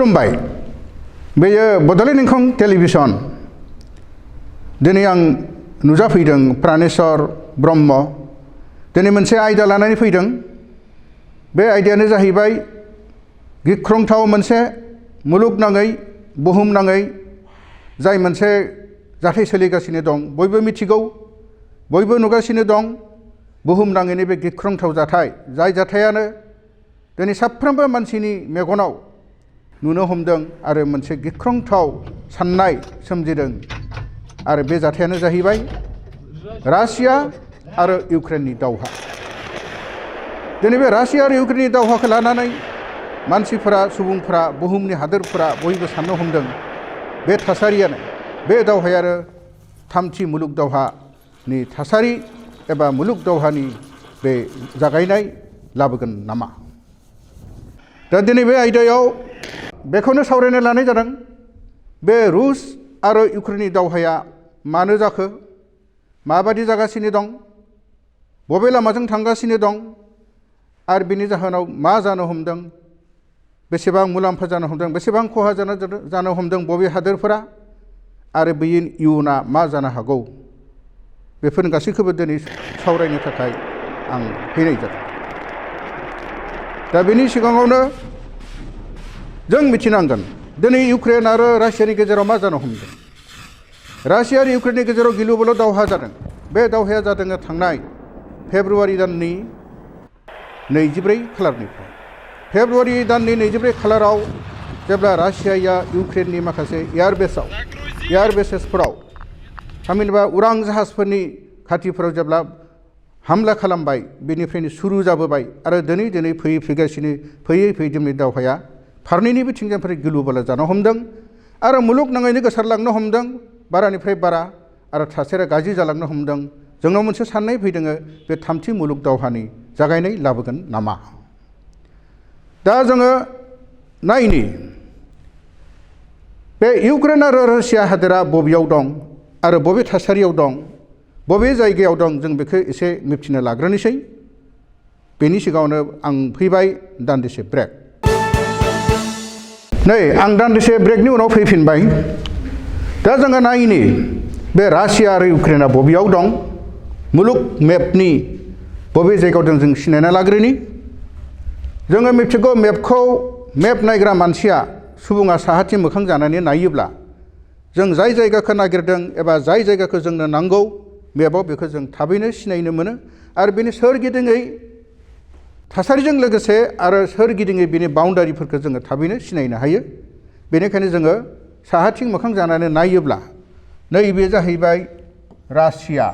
खुलुमबाय बेयो बड'लेण्ड इंखं टेलिभिजन दिनै आं नुजाफैदों प्रानेस्वर ब्रह्म दिनै मोनसे आयदा लानानै फैदों बे आयदायानो जाहैबाय गिख्रंथाव मोनसे मुलुगनाङै बुहुमनाङै जाय मोनसे जाथाय सोलिगासिनो दं बयबो मिथिगौ बयबो नुगासिनो दं बुहुमनाङैनो बे गिख्रंथाव जाथाय जाय जाथायानो दिनै साफ्रोमबो मानसिनि मेगनाव नुनो हमदों आरो मोनसे गिख्रंथाव साननाय सोमजिदों आरो बे जाथायानो जाहैबाय रासिया आरो इउक्रेननि दावहा दिनै बे रासिया आरो इउक्रेननि दावहाखौ लानानै मानसिफोरा सुबुंफोरा बुहुमनि हादोरफोरा बयबो साननो हमदों बे थासारियानो बे दावहायानो थामथि मुलुग दावहानि थासारि एबा मुलुग दावहानि बे जागायनाय लाबोगोन नामा दा दिनै बे आयदायाव बेखौनो सावरायनो लानाय जादों बे रुस आरो इउक्रेननि दावहाया मानो जाखो माबादि जागासिनो दं बबे लामाजों थांगासिनो दं आरो बिनि जाहोनाव मा जानो हमदों बेसेबां मुलाम्फा जानो हमदों बेसेबां खहा जानो हमदों बबे हादोरफोरा आरो बेनि इयुना मा जानो हागौ बेफोर गासैखौबो दिनै सावरायनो थाखाय आं फैनाय जादों दा बेनि सिगाङावनो जों मिथिनांगोन दिनै इउक्रेन आरो रासियानि गेजेराव मा जानो हमदों रासिया आरो इउक्रेननि गेजेराव गिलु बालु दावहा जादों बे दावहाया जादों थांनाय फेब्रुवारि दाननि 24 खालारनिफ्राय फेब्रुवारि दाननि 24 खालाराव जेब्ला रासियाया इउक्रेननि माखासे एयार बेसेसफोराव थामहिनबा उरां जाहाजफोरनि खाथिफोराव जेब्ला हामला खालामबाय बेनिफ्रायनो सुरु जाबोबाय आरो दिनै फैयै दिनै दावहाया फारनैनि बिथिंनिफ्राय गिलु बालु जानो हमदों आरो मुलुगनाङैनो गोसारलांनो हमदों बारानिफ्राय बारा आरो थासारिया गाज्रि जालांनो हमदों जोंनाव मोनसे साननाय फैदों बे थामथि मुलुग दावहानि जागायनाय लाबोगोन नामा दा जोङो नायनि बे इउक्रेन आरो रासिया हादोरा बबेयाव दं आरो बबे थासारियाव दं बबे जायगायाव दं जों बेखौ एसे मिथिनो लाग्रोनोसै बेनि सिगाङावनो आं फैबाय दान्दिसे ब्रेक नै आं दान्दिसे ब्रेकनि उनाव फैफिनबाय दा जोङो नायनि बे रासिया आरो इउक्रेना बबेयाव दं मुलुग मेपनि बबे जायगायाव दं जों सिनायना लाग्रोनि जोङो मिथिगौ मेप नायग्रा मानसिया सुबुङा साहाथिं मोखां जानानै नायोब्ला जों जाय जायगाखौ नागिरदों एबा जाय जायगाखौ जोंनो नांगौ मेपआव बेखौ जों थाबैनो सिनायनो मोनो आरो बेनि सोरगिदिङै थासारिजों लोगोसे आरो सोरगिदिङै बेनि बाउन्डारिफोरखौ जोङो थाबैनो सिनायनो हायो बेनिखायनो जोङो साहाथिं मोखां जानानै नायोब्ला नैबे जाहैबाय रासिया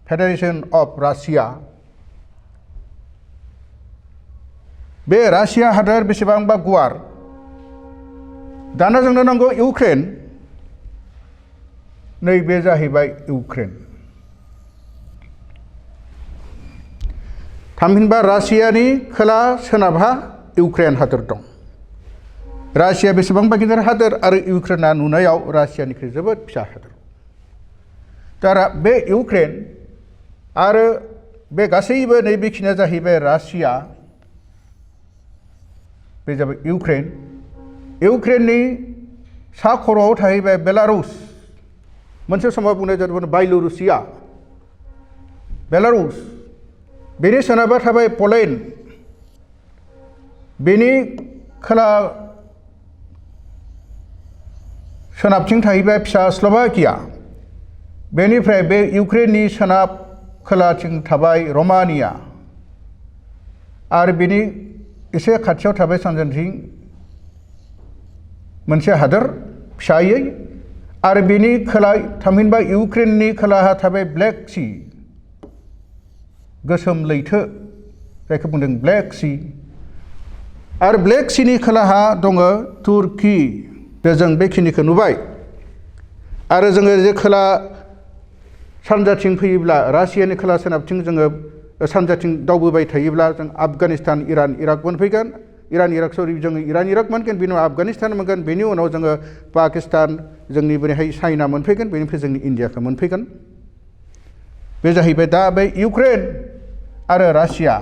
फेडारेशन अफ रासिया बे रासिया हादोर बेसेबांबा गुवार दाना जोंनो नांगौ इउक्रेन नैबे जाहैबाय इउक्रेन थामहिनबा रासियानि खोला सोनाबहा इउक्रेन हादोर दं रासिया बेसेबांबा गिदिर हादोर आरो इउक्रेना नुनायाव रासियानिख्रुइ जोबोद फिसा हादोर दा बे इउक्रेन आरो बे गासैबो नैबेखिनिया जाहैबाय रासिया बे जाबाय इउक्रेननि सा खर'आव थाहैबाय बेलारुस मोनसे समाव बुंनाय जादोंमोन बेलारुस बेनि सोनाबहा थाबाय पलेण्ड बेनि खोला सोनाबथिं थाहैबाय फिसा स्लभाकिया बेनिफ्राय बे इउक्रेननि सोनाब खोलाथिं थाबाय रमानिया आरो बेनि एसे खाथियाव थाबाय सानजाथिं मोनसे हादोर फिसायै आरो बेनि खोला थामहिनबा इउक्रेननि खोलाहा थाबाय ब्लेक सी गोसोम लैथो जायखौ बुंदों ब्लेक सी आरो ब्लेक सीनि खोलाहा दङ तुर्की बे जों बेखिनिखौ नुबाय आरो जोङो जे खोला सानजाथिं फैयोब्ला रासियानि खोला सोनाबथिं जोङो सानजाथिं दावबोबाय थायोब्ला जों आफगानिस्तान इरान इराक मोनफैगोन इरान इराक मोनगोन बेनि उनाव आफगानिस्तान मोनगोन बेनि उनाव जोङो पाकिस्तान जोंनि बोरैहाय चाइना मोनफैगोन बेनिफ्राय जोंनि इन्डियाखौ मोनफैगोन बे जाहैबाय दा बे इउक्रेन आरो रासिया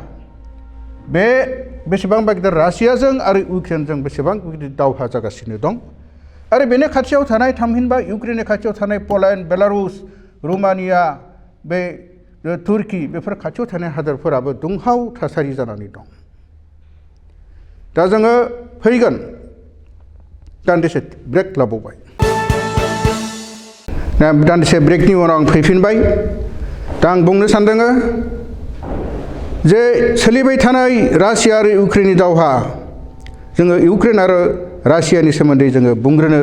बे बेसेबांबा गिदिर रासियाजों आरो इउक्रेनजों बेसेबां गिदिर दावहा जागासिनो दं आरो बेनि खाथियाव थानाय थामहिनबा इउक्रेननि खाथियाव थानाय पलेण्ड बेलारुस रुमानिया बे तुर्की बेफोर खाथियाव थानाय हादोरफोराबो दुंहाव थासारि जानानै दं दा जोङो फैगोन दान्दिसे ब्रेक लाबावबाय दा दान्दिसे ब्रेकनि उनाव आं फैफिनबाय दा आं बुंनो सानदों जे सोलिबाय थानाय रासिया आरो इउक्रेननि दावहा जोङो इउक्रेन आरो रासियानि सोमोन्दै जोङो बुंग्रोनो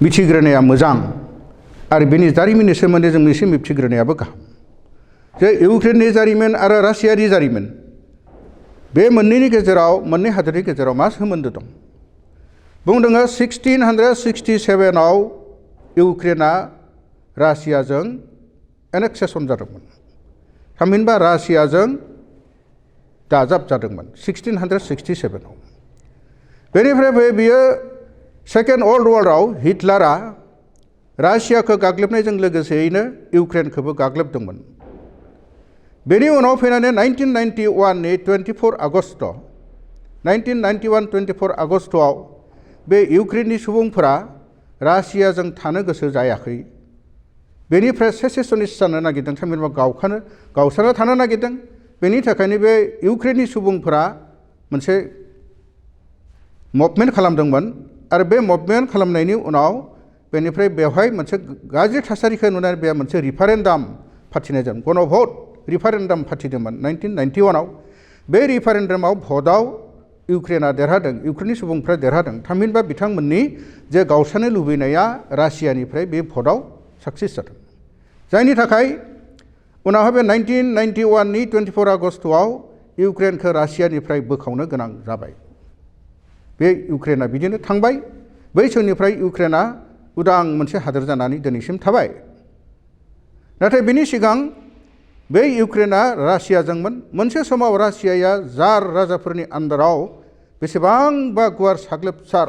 मिथिग्रोनाया मोजां आरो बेनि जारिमिननि सोमोन्दै जों एसे मिथिग्रोनायाबो गाहाम जे इउक्रेननि जारिमिन आरो रासियानि जारिमिन बे मोननैनि गेजेराव मोननै हादोरनि गेजेराव मा सोमोन्दो दं बुंदों 1667 आव इउक्रेना रासियाजों एनेक्सेसन जादोंमोन थामहिनबा रासियाजों दाजाब जादोंमोन 1667 आव बेनिफ्राय बियो सेकेन्ड वर्ल्ड वाराव हिटलारा रासियाखौ गाग्लोबनायजों लोगोसेयैनो इउक्रेनखौबो गाग्लोबदोंमोन बेनि उनाव फैनानै 1991 नि 24 आगस्ट 1991-24 आगस्टआव बे इउक्रेननि सुबुंफोरा रासियाजों थानो गोसो जायाखै बेनिफ्राय सेसेसनिस्ट जानो नागिरदों थामहिनबा गावस्राना थानो नागिरदों बेनि थाखायनो बे इउक्रेननि सुबुंफोरा मोनसे मुभमेन्ट खालामदोंमोन आरो बे मुभमेन्ट खालामनायनि उनाव बेनिफ्राय बेवहाय मोनसे गाज्रि थासारिखौ नुनानै बे मोनसे रिफारेन्डाम फाथिनाय जादों गणभट रिफारेन्डाम फाथिदोंमोन 1991 आव बे रिफारेन्डामाव भटआव इउक्रेना देरहादों इउक्रेननि सुबुंफ्रा देरहादों थामहिनबा बिथांमोननि जे गावस्रानो लुबैनाया रासियानिफ्राय बे भटआव साक्सेस जादों जायनि थाखाय उनावहाय बे 1991 नि 24 आगस्टआव इउक्रेनखौ रासियानिफ्राय बोखावनो गोनां जाबाय बे इउक्रेना बिदिनो थांबाय बै समनिफ्राय इउक्रेना उदां मोनसे हादोर जानानै दिनैसिम थाबाय नाथाय बेनि सिगां बे इउक्रेना रासियाजोंमोन मोनसे समाव रासियाया जार राजाफोरनि आन्दाराव बेसेबांबा गुवार साग्लोबसार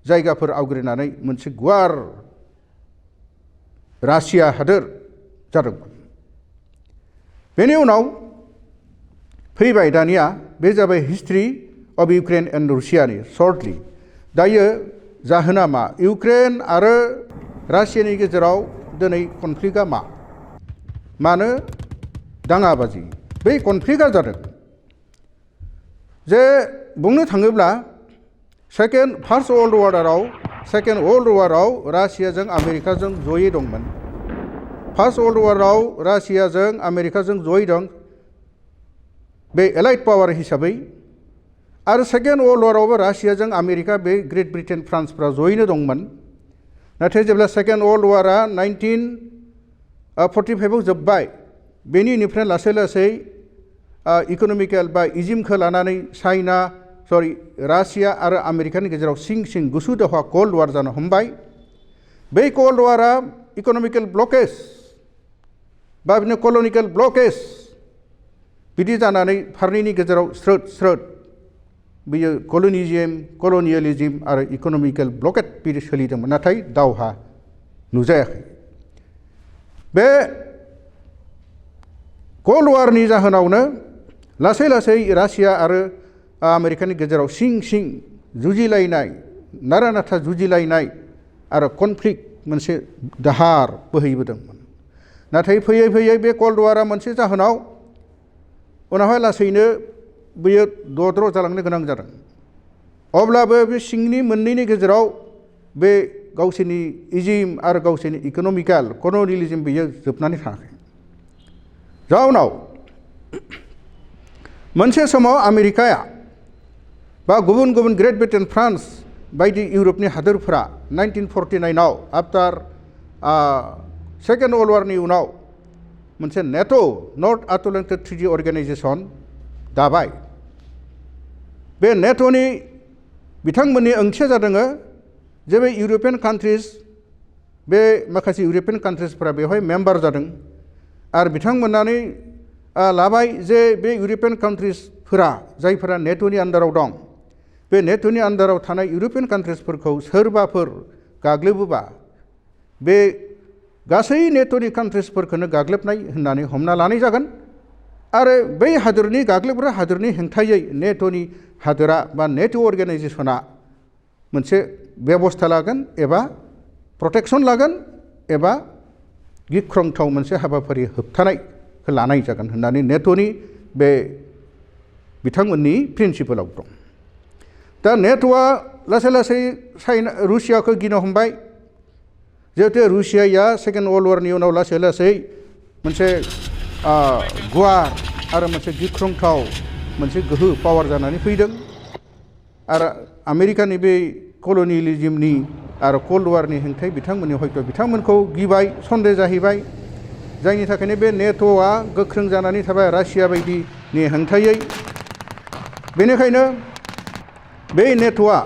जायगाफोर आवग्रिनानै मोनसे गुवार रासिया हादोर जादोंमोन बेनि उनाव फैबाय दानिया बे जाबाय हिस्ट्रि अफ इउक्रेन एन्ड रासियानि सर्टलि दायो जाहोना मा इउक्रेन आरो रासियानि गेजेराव दिनै कनफ्लिक्टआ मानो दाङाबाजि बै कनफ्लिक्टआ जादों जे बुंनो थाङोब्ला फार्स्ट वर्ल्ड वाराव रासियाजों आमेरिकाजों जयै दंमोन फार्स्ट वर्ल्ड वाराव रासियाजों आमेरिकाजों जयै दं बे एलाइड पावार हिसाबै आरो सेकेन्ड वर्ल्ड वारावबो रासियाजों आमेरिका बे ग्रेट ब्रिटेन फ्रान्सफ्रा जयैनो दंमोन नाथाय जेब्ला सेकेन्ड वर्ल्ड वारा 1945 आव जोब्बाय बेनिफ्राय लासै लासै इकनमिकेल बा इजिमखौ लानानै रासिया आरो आमेरिकानि गेजेराव सिं गुसु दावहा कल्ड वार जानो हमबाय बै कल्ड वारा इकनमिकेल ब्लकेज बा बिदिनो कलनिकेल ब्लकेज बिदि जानानै फारनैनि गेजेराव स्रोद बियो कलनियेलिज्म आरो इकनमिकेल ब्लकेट बिदि सोलिदोंमोन नाथाय दावहा नुजायाखै बे कल्ड वारनि जाहोनावनो लासै लासै रासिया आरो आमेरिकानि गेजेराव सिं जुजिलायनाय नारा नाथा जुजिलायनाय आरो कनफ्लिक्ट मोनसे दाहार बोहैबोदोंमोन नाथाय फैयै फैयै बे कल्ड वारा मोनसे जाहोनाव उनावहाय लासैनो बेयो दद्र जालांनो गोनां जादों अब्लाबो बे सिंनि मोननैनि गेजेराव बे गावसोरनि इजिम आरो गावसोरनि इकनमिकेल कलनियेलिज्म बेयो जोबनानै थाङाखै जाउनाव मोनसे समाव आमेरिकाया बा गुबुन गुबुन ग्रेट ब्रिटेन फ्रान्स बायदि इउरपनि हादोरफोरा 1949 आव आफ्टार सेकेन्ड वर्ल्ड वारनि उनाव मोनसे नेटो नर्थ आटलान्टिक ट्रिटि अर्गेनाइजेसन दाबाय बे नेट'नि बिथांमोननि ओंथिया जादों जे बे इउरपियान कान्ट्रिज बे माखासे इउरपियान कान्ट्रिजफोरा बेवहाय मेम्बार जादों आरो बिथांमोनानै लाबाय जे बे इउरपियान कान्ट्रिजफोरा जायफोरा नेट'नि आन्दाराव दं बे नेट'नि आन्दाराव थानाय इउरपियान कान्ट्रिजफोरखौ सोरबाफोर गाग्लोबोबा बे गासै नेट'नि कान्ट्रिजफोरखौनो गाग्लोबनाय होननानै हमना लानाय जागोन आरो बै हादरनि गाग्लोबग्रा हादरनि हेंथायै नेट'नि हादोरा बा नेट' अर्गेनाइजेसना मोनसे बेबस्था लागोन एबा प्रटेक्सन लागोन एबा गिख्रंथाव मोनसे हाबाफारि होबथानायखौ लानाय जागोन होननानै नेट'नि बे बिथांमोननि प्रिन्सिपलाव दं। दा नेट'आ लासै लासै रुसियाखौ गिनो हमबाय, जिहेतु रुसियाया सेकेन्ड वर्ल्ड वारनि उनाव लासै लासै मोनसे गुवार आरो मोनसे गिख्रंथाव मोनसे गोहो पावार जानानै फैदों आरो आमेरिकानि बे कल'नियेलिज्मनि आरो कल्ड वारनि हेंथायै बिथांमोनखौ गिबाय, सन्देह जाहैबाय, जायनि थाखायनो बे नेट'आ गोख्रों जानानै थाबाय रासिया बायदिनि हेंथायै। बेनिखायनो बे नेट'आ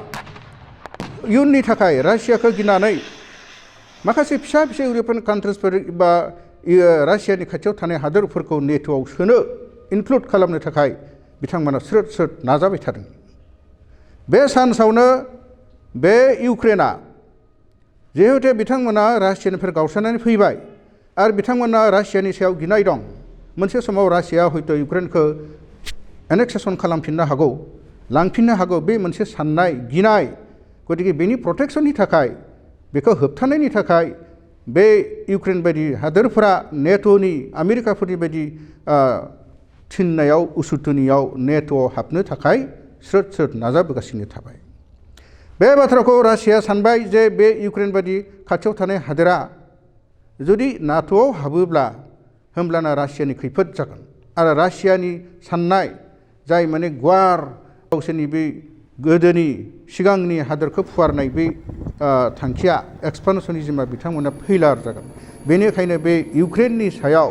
इयुननि थाखाय रासियाखौ गिनानै माखासे फिसा फिसा इउर'पियान कान्ट्रिसफोर बा रासियानि खाथियाव थानाय हादोरफोरखौ नेट'आव सोनो इनक्लुड खालामनो थाखाय बिथांमोना स्रोद स्रोद नाजाबाय थादों। बे सान्सावनो बे इउक्रेना जिहेतु बिथांमोना रासियानिफ्राय गावस्रानानै फैबाय आरो बिथांमोना रासियानि सायाव गिनाय दं। मोनसे समाव रासिया हयथ' इउक्रेनखौ एनेक्सेसन खालामफिननो हागौ, लांफिननो हागौ, बे मोनसे साननाय गिनाय। गतिके बेनि प्रटेक्सननि थाखाय, बेखौ होबथानायनि थाखाय बे इउक्रेन बायदि हादोरफोरा नेट'नि आमेरिकाफोरनि बायदि थिननायाव उसुथुनियाव नेट'आव हाबनो थाखाय स्रोद स्रोद नाजाबोगासिनो थाबाय। बे बाथ्राखौ रासिया सानबाय जे बे इउक्रेन बायदि खाथियाव थानाय हादोरा जुदि नाट'आव हाबोब्ला होमब्लाना रासियानि खैफोद जागोन आरो रासियानि साननाय जाय माने गुवार गावसोरनि बे गोदोनि सिगांनि हादोरखौ फुवारनाय बे थांखिया एक्सपान्सनिज्मआ बिथांमोना फेलार जागोन। बेनिखायनो बे इउक्रेननि सायाव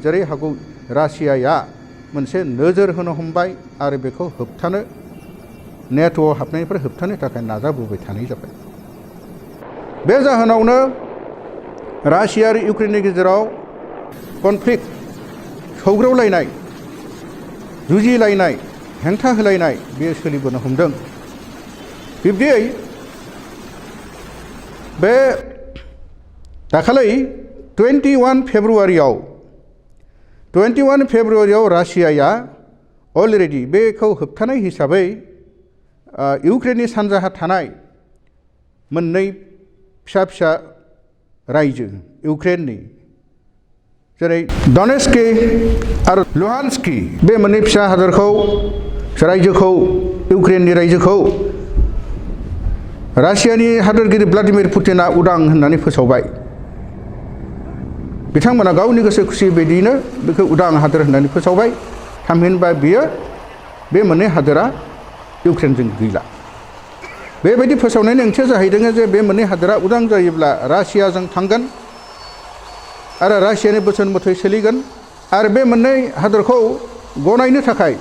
जेरै हागौ रासियाया मोनसे नोजोर होनो हमबाय आरो बेखौ होबथानो नेट'आव हाबनायनिफ्राय होबथानो थाखाय नाजाबोबाय थानाय जाबाय। बे जाहोनावनो रासिया आरो इउक्रेननि गेजेराव कनफ्लिक्ट, सौग्रावलायनाय, जुजिलायनाय, हेंथा होलायनाय बेयो सोलिबोनो हमदों। बिब्दियै बे दाखालै 21 फेब्रुवारियाव रासियाया अलरेडि बेखौ होबथानाय हिसाबै इउक्रेननि सानजाहा थानाय मोननै फिसा फिसा रायजो इउक्रेननि, जेरै डनेस्की आरो लुहान्स्की, बे मोननै फिसा हादरखौ रायजोखौ इउक्रेननि रायजोखौ रासियानि हादोरगिरि भ्लादिमिर पुतिना उदां होननानै फोसावबाय। बिथांमोना गावनि गोसो खुसि बायदियैनो बेखौ उदां हादोर होननानै फोसावबाय। थामहिनबा बियो बे मोननै हादोरा इउक्रेनजों गैला। बेबायदि फोसावनायनि ओंथिया जाहैदों जे बे मोननै हादोरा उदां जायोब्ला रासियाजों थांगोन आरो रासियानि बोसोन मथै सोलिगोन आरो बे मोननै हादोरखौ गनायनो थाखाय,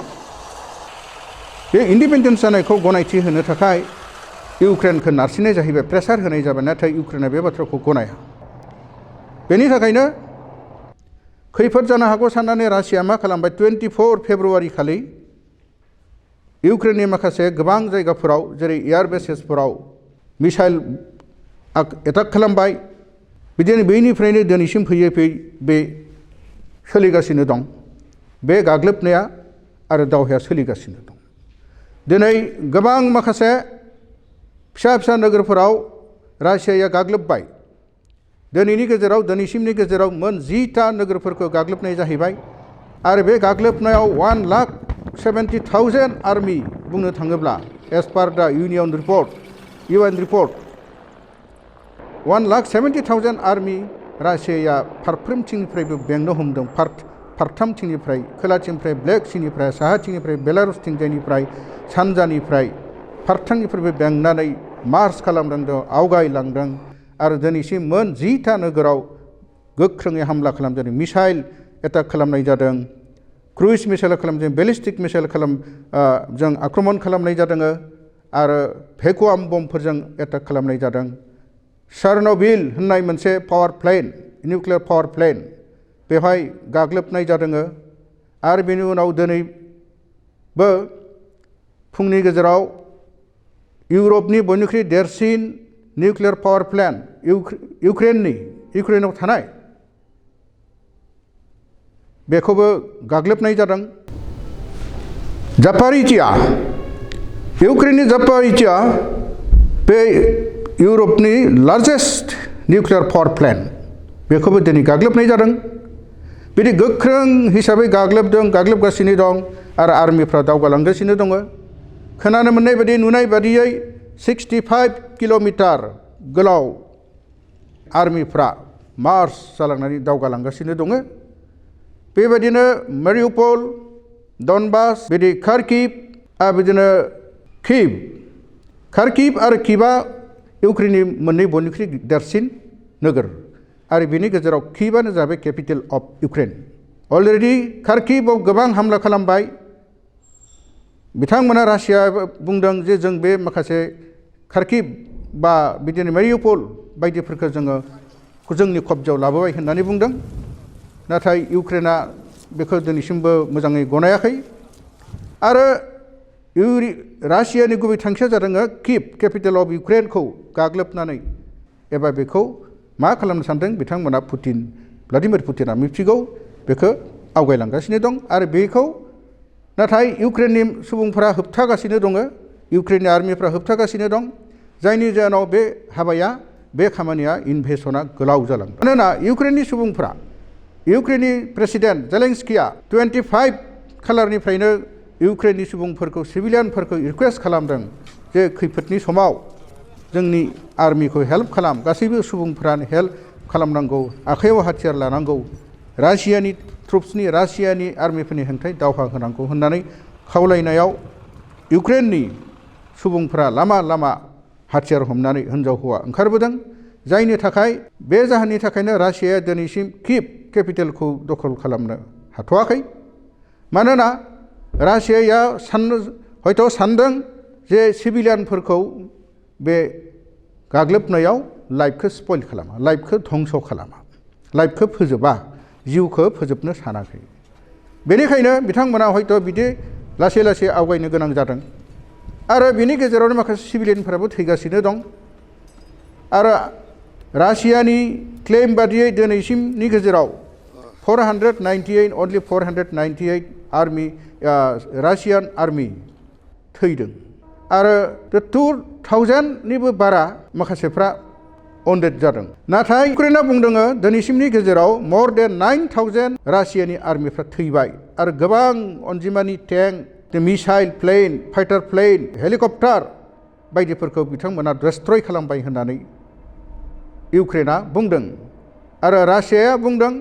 बे इन्डिपेन्डेन्स जानायखौ गनायथि होनो थाखाय इउक्रेनखौ नारसिननाय जाहैबाय, प्रेसार होनाय जाबाय। नाथाय इउक्रेना बे बाथ्राखौ गनाया। बेनि थाखायनो खैफोद जानो हागौ साननानै रासिया मा खालामबाय, 24 फेब्रुवारि खालि इउक्रेननि माखासे गोबां जायगाफोराव जेरै एयार बेसेसफोराव मिसाइल एटाक खालामबाय। बिदिनो बेनिफ्रायनो दिनैसिम फैयै फैयै बे सोलिगासिनो दं। बे गाग्लोबनाया आरो दावहाया सोलिगासिनो दं। दिनै गोबां माखासे फिसा फिसा नोगोरफोराव रासियाया गाग्लोबबाय। दिनैसिमनि गेजेराव मोन 10टा नोगोरफोरखौ गाग्लोबनाय जाहैबाय आरो बे गाग्लोबनायाव 1,70,000 आर्मि बुंनो थाङोब्ला एज पार दा UN रिपर्ट 1,70,000 आर्मि रासियाया फारफ्रोमथिंनिफ्रायबो बेंनो हमदों। फारथामथिंनिफ्राय, खोलाथिंनिफ्राय ब्लेक सीनिफ्राय, साहाथिंनिफ्राय बेलारुसथिंजायनिफ्राय, सानजानिफ्राय फारथामनिफ्रायबो बेंनानै मार्च खालामलांदों, आवगायलांदों आरो दिनैसिम मोन 10टा नोगोराव गोख्रोङै हामला खालामजादों। मिसाइल एटाक खालामनाय जादों, क्रुइज मिसाइल खालामदों, बेलिस्टिक मिसाइल जों आक्रमण खालामनाय जादों आरो भेकुवाम बमफोरजों एटाक खालामनाय जादों। चार्नोबिल होननाय मोनसे power plant, nuclear power plant, बेवहाय गाग्लोबनाय जादों आरो बेनि उनाव दिनैबो फुंनि गेजेराव इउरपनि बयनिख्रुइ देरसिन निउक्लियार पावार प्लेन्ट इउक्रेनाव थानाय बेखौबो गाग्लोबनाय जादों। जापारिटिया इउक्रेननि जापारिटिया बे इउरपनि लार्जेस्ट निउक्लियार पावार प्लान्ट बेखौबो दिनै गाग्लोबनाय जादों। बिदि गोख्रों हिसाबै गाग्लोबगासिनो दं आरो आर्मिफ्रा दावगालांगासिनो दङ। खोनानो मोननाय बायदि नुनाय बादियै 65 किल'मिटार गोलाव आर्मिफ्रा मार्च जालांनानै दावगालांगासिनो दङ। बेबायदिनो मारिउपल, डनबास, बिदि खार्किभ आरो बिदिनो किभ। खार्किभ आरो किभआ इउक्रेननि मोननै बयनिख्रुइ देरसिन नोगोर आरो बिनि गेजेराव किभआनो जाबाय केपिटेल अफ इउक्रेन। अलरेडि खार्किभआव गोबां हामला खालामबाय। बिथांमोना रासिया बुंदों जे जों बे माखासे खार्किभ बा बिदिनो मारिउपल बायदिफोरखौ जोङो जोंनि कब्जायाव लाबोबाय होननानै बुंदों। नाथाय इउक्रेना बेखौ दिनैसिमबो मोजाङै गनायाखै। आरो रासियानि गुबै थांखिया जादों किभ केपिटेल अफ इउक्रेनखौ गाग्लोबनानै एबा बेखौ मा खालामनो सानदों बिथांमोना भ्लादिमिर पुटिना मिथिगौ बेखौ आवगायलांगासिनो दं आरो बेखौ नाथाय इउक्रेननि सुबुंफोरा होबथागासिनो दङ। इउक्रेननि आर्मिफ्रा होबथागासिनो दं। जायनि जाहोनाव बे हाबाया बे खामानिया इनभेसना गोलाव जालाङो। मानोना इउक्रेननि सुबुंफोरा इउक्रेननि प्रेसिडेन्ट जेलेन्स्किया 25 खालारनिफ्रायनो इउक्रेननि सुबुंफोरखौ सिभिलियानफोरखौ रिक्वेस्ट खालामदों जे खैफोदनि समाव जोंनि आर्मिखौ हेल्प खालाम। गासैबो सुबुंफोरानो हेल्प खालामनांगौ, आखायाव हाथियार लानांगौ, रासियानि ट्रुप्सनि रासियानि आर्मिफोरनि हेंथायै दावहा होनांगौ होननानै खावलायनायाव इउक्रेननि सुबुंफोरा लामा लामा हाथियार हमनानै हिनजाव हौवा ओंखारबोदों। जायनि थाखाय बे जाहोननि थाखायनो रासियाया दिनैसिम किभ केपिटेलखौ दखल खालामनो हाथ'वाखै। मानोना रासियाया हयथ' सानदों जे सिभिलियानफोरखौ बे गाग्लोबनायाव लाइफखौ स्पइल खालामा, लाइफखौ धंस खालामा, लाइफखौ फोजोबा, जिउखौ फोजोबनो सानाखै। बेनिखायनो बिथांमोना हयथ' बिदि लासै लासै आवगायनो गोनां जादों। आरो बिनि गेजेरावनो माखासे सिभिलियानफोराबो थैगासिनो दं। आरो रासियानि क्लेम बादियै दिनैसिमनि गेजेराव 498 आर्मि रासियान आर्मि थैदों आरो 2000निबो बारा माखासेफ्रा अनडेड जादों। नाथाय इउक्रेना बुंदों दिनैसिमनि गेजेराव more than 9000 रासियानि आर्मिफ्रा थैबाय आरो गोबां अनजिमानि tank, missile plane, fighter plane, helicopter बायदिफोरखौ बिथांमोना डिस्ट्रय खालामबाय होननानै इउक्रेना बुंदों। आरो रासियाया बुंदों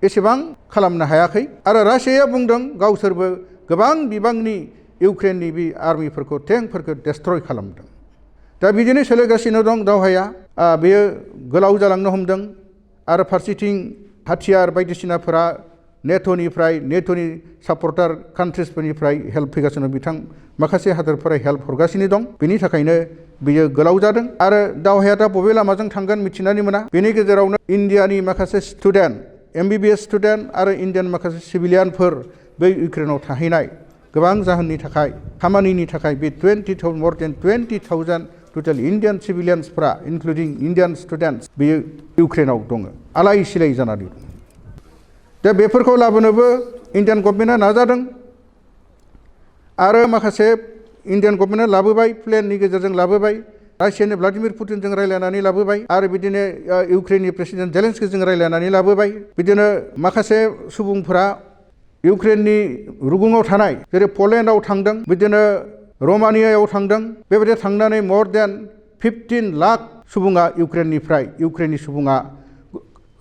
एसेबां खालामनो हायाखै। आरो रासियाया बुंदों गावसोरबो गोबां बिबांनि इउक्रेननि बे आर्मिफोरखौ टेंकफोरखौ डिस्ट्रय खालामदों। दा बिदिनो सोलिगासिनो दं दावहाया। बेयो गोलाव जालांनो हमदों आरो फारसेथिं हाथियार बायदिसिनाफोरा नेट'नि सापर्टार कान्ट्रिसफोरनिफ्राय हेल्प फैगासिनो माखासे हादोरफोरा हेल्प हरगासिनो दं। बेनि थाखायनो बेयो गोलाव जादों आरो दावहाया दा बबे लामाजों थांगोन मिथिनानै मोना। बेनि गेजेरावनो इन्डियानि माखासे स्टुडेन्ट, MBBS स्टुडेन्ट आरो इन्डियान माखासे सिभिलियानफोर बै इउक्रेनाव थाहैनाय गोबां जाहोननि थाखाय खामानिनि थाखाय बे more than 20,000 टोटेल इन्डियान सिभिलियान्सफ्रा इनक्लुडिं इन्डियान स्टुडेन्टस बेयो इउक्रेनाव दङ, आलाय सिलाय जानानै दं। दा बेफोरखौ लाबोनोबो इन्डियान गभर्नमेन्टआ नाजादों आरो माखासे इन्डियान गभर्नमेन्टआ लाबोबाय, प्लेननि गेजेरजों लाबोबाय, रासियानि भ्लादिमिर पुटिनजों रायज्लायनानै लाबोबाय आरो बिदिनो इउक्रेननि प्रेसिडेन्ट जेलेन्स्किजों रायज्लायनानै लाबोबाय। बिदिनो माखासे सुबुंफोरा इउक्रेननि रुगुङाव थानाय जेरै पलेन्डआव थांदों, बिदिनो रमानियायाव थांदों। बेबायदि थांनानै more than 15 लाख सुबुङा इउक्रेननि सुबुङा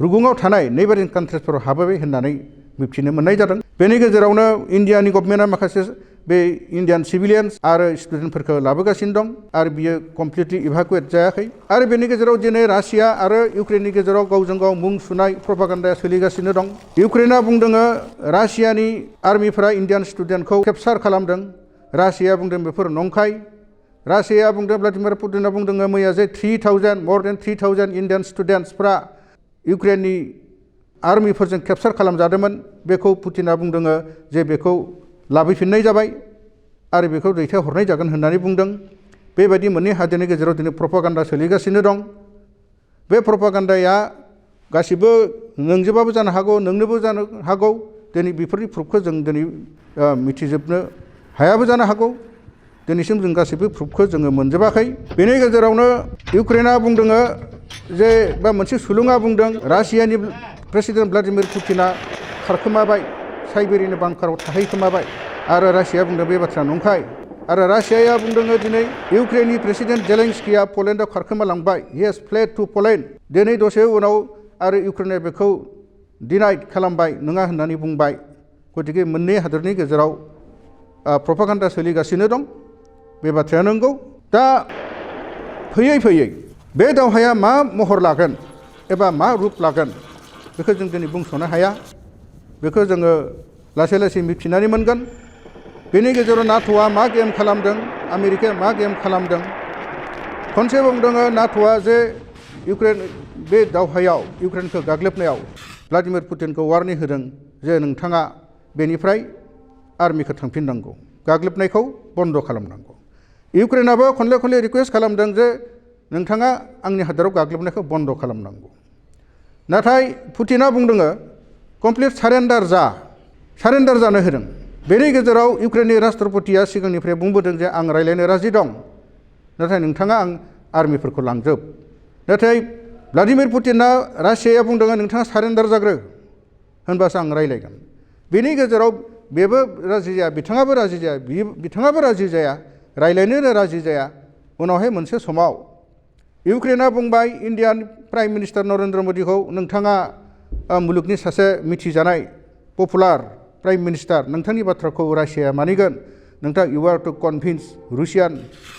रुगुङाव थानाय नेबारिं कान्ट्रिसफोराव हाबबाय होननानै मिथिनो मोननाय जादों। बेनि गेजेरावनो इन्डियानि गभर्नमेन्टआ माखासे बे इन्डियान सिभिलियान्स आरो स्टुडेन्टफोरखौ लाबोगासिनो दं आरो बियो कमप्लिटलि इभाकुवेट जायाखै। आरो बेनि गेजेराव दिनै रासिया आरो इउक्रेननि गेजेराव गावजों गाव मुं सुनाय प्रपागान्डाया सोलिगासिनो दं। इउक्रेना बुंदों रासियानि आर्मिफोरा इन्डियान स्टुडेन्टखौ केपचार खालामदों। रासिया बुंदों बेफोर नंखाय। रासिया बुंदों भ्लादिमिर पुटिना बुंदों मैया जे more than 3000 इन्डियान स्टुडेन्टसफ्रा इउक्रेननि आर्मिफोरजों केपचार खालामजादोंमोन। बेखौ पुटिना बुंदों जे बेखौ लाबोफिननाय जाबाय आरो बेखौ दैथायहरनाय जागोन होननानै बुंदों। बेबायदि मोननै हादोरनि गेजेराव दिनै प्रपागान्डा सोलिगासिनो दं। बे प्रपागान्डाया गासिबो नंजोबाबो जानो हागौ, नोंनोबो जानो हागौ, दिनै बेफोरनि प्रुफखौ जों दिनै मिथिजोबनो हायाबो जानो हागौ दिनैसिम जों गासैबो प्रुफखौ जोङो मोनजोबाखै बेनि गेजेरावनो इउक्रेना बुंदों जे बा मोनसे सुलुङा बुंदों रासियानि प्रेसिडेन्ट भ्लादिमिर पुटिना खारखोमाबाय साइबेरियानि बांकाराव थाहैखोमाबाय आरो रासिया बुंदों बे बाथ्राया नंखाय आरो रासियाया बुंदों दिनै इउक्रेननि president जेलेन्सकिया पलेन्डआव खारखोमालांबाय he has fled two पलेन्ड दिनै दसे उनाव आरो इउक्रेना बेखौ डिनाइड खालामबाय नङा होननानै बुंबाय गतिके मोननै हादरनि गेजेराव प्रपागान्डा सोलिगासिनो दं बे बाथ्राया नंगौ दा फैयै फैयै बे दावहाया मा महर लागोन एबा मा रुप लागोन बेखौ जों दिनै बुंस'नो हाया बेखौ जोङो लासै लासै मिथिनानै मोनगोन बेनि गेजेराव नाट'आ मा गेम खालामदों आमेरिकाया मा गेम खालामदों खनसे बुंदों नाट'आ जे इउक्रेन बे दावहायाव इउक्रेनखौ गाग्लोबनायाव भ्लादिमिर पुटिनखौ वार्निं होदों जे नोंथाङा बेनिफ्राय आर्मिखौ थांफिननांगौ गाग्लोबनायखौ बन्द खालामनांगौ इउक्रेनाबो खनले खनले रिकुवेस्ट खालामदों जे नोंथाङा आंनि हादराव गाग्लोबनायखौ बन्द खालामनांगौ नाथाय पुटिना बुंदों कमप्लिट सारेन्डार जानो होदों बेनि गेजेराव इउक्रेननि राष्ट्रपतिया सिगांनिफ्राय बुंबोदों जे आं रायलायनो राजि दं नाथाय नोंथाङा आं आर्मिफोरखौ लांजोब नाथाय भ्लादिमिर पुटिना रासियाया बुंदों नोंथाङा सारेन्डार जाग्रो होनबासो आं रायलायगोन बेनि गेजेराव बेबो राजि जाया बिथाङाबो राजि जाया रायलायनो राजि जाया उनावहाय मोनसे समाव इउक्रेना बुंबाय इन्डियान प्राइम मिनिस्टार नरेन्द्र मदिखौ नोंथाङा मुलुगनि सासे मिथिजानाय पपुलार प्राइम मिनिस्टार नोंथांनि बाथ्राखौ रासियाया मानिगोन नोंथां you are to convince Russian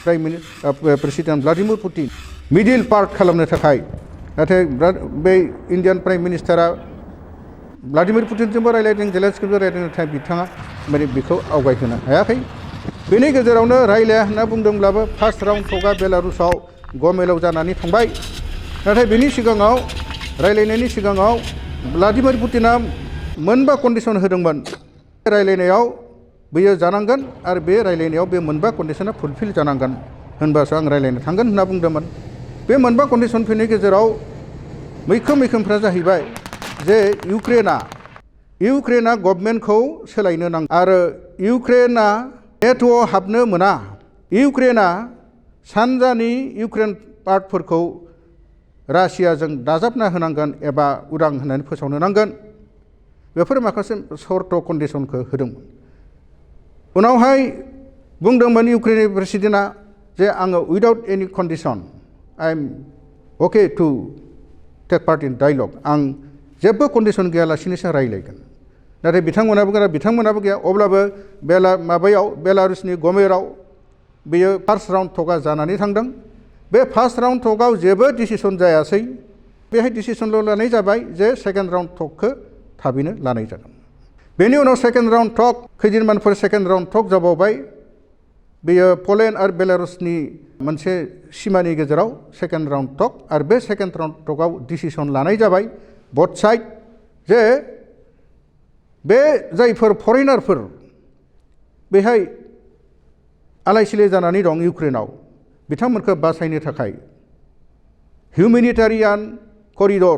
president Vladimir Putin middle part खालामनो थाखाय नाथाय बे इन्डियान प्राइम मिनिस्टारा भ्लादिमिर पुटिनजोंबो रायलायदों जेलेन्सकिजोंबो रायलायदों नाथाय बिथाङा माने बेखौ आवगायहोनो हायाखै बेनि गेजेरावनो रायलाया होनना बुंदोंब्लाबो फार्स्ट राउन्ड टकआ बेलारुसाव गमेलाव जानानै थांबाय नाथाय बेनि सिगाङाव रायलायनायनि सिगाङाव भ्लादिमिर पुटिना मोनबा कन्डिसन होदोंमोन रायलायनायाव बेयो जानांगोन आरो बे रायलायनायाव बे मोनबा कन्डिसना फुलफिल जानांगोन होनबासो आं रायलायनो थांगोन होनना बुंदोंमोन बे मोनबा कन्डिसनफोरनि गेजेराव मैखोमफ्रा जाहैबाय जे इउक्रेना गभर्नमेन्टखौ सोलायनो नांगौ आरो इउक्रेना नेट'आव हाबनो मोना इउक्रेना सानजानि इउक्रेन पार्टफोरखौ रासियाजों दाजाबना होनांगोन एबा उदां होनानै फोसावनो नांगोन बेफोर माखासे सर्त कन्डिसनखौ होदोंमोन उनावहाय बुंदोंमोन इउक्रेननि प्रेसिडेन्टआ जे आङो without any condition I am okay to take part in dialogue आं जेबो कन्डिसन गैयालासिनोसो रायलायगोन नाथाय बिथांमोनाबो गैया अब्लाबो बेलारुसनि गमेराव बेयो फार्स्ट राउन्ड टकआ जानानै थांदों बे फार्स्ट राउन्ड टकआव जेबो डिसिसन जायासै बेहाय डिसिसनल' लानाय जाबाय जे सेकेन्ड राउन्ड टकखौ थाबैनो लानाय जागोन बेनि उनाव सेकेन्ड राउन्ड टक खैदिनमानफोर सेकेन्ड राउन्ड टक जाबावबाय बेयो पलेन्ड आरो बेलारुसनि मोनसे सिमानि गेजेराव सेकेन्ड राउन्ड टक आरो बे सेकेन्ड राउन्ड टकआव डिसिसन लानाय जाबाय बथ साइड जे बे जायफोर फरेनारफोर बेहाय आलाय सिलाय जानानै दं इउक्रेनाव बिथांमोनखौ बासायनो थाखाय हिउमेनिटारियान करिडर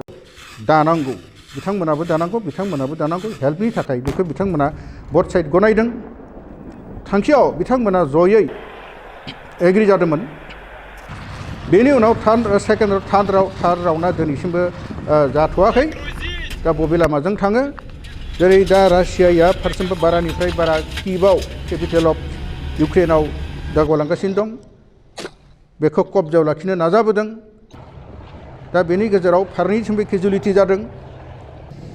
दानांगौ बिथांमोनाबो दानांगौ हेल्पनि थाखाय बेखौ बिथांमोना बथ साइड गनायदों थांखियाव बिथांमोना जयै एग्रि जादोंमोन बेनि उनाव थार्ड राउन्डआ दिनैसिमबो जाथ'वाखै दा बबे लामाजों थाङो जेरै दा रासियाया फारसेनिफ्राय बारानिफ्राय बारा किभआव केपिटेल अफ इउक्रेनाव दावगालांगासिनो दं बेखौ कब्जायाव लाखिनो नाजाबोदों दा बेनि गेजेराव फारनैथिंबो केजुवेलिटि जादों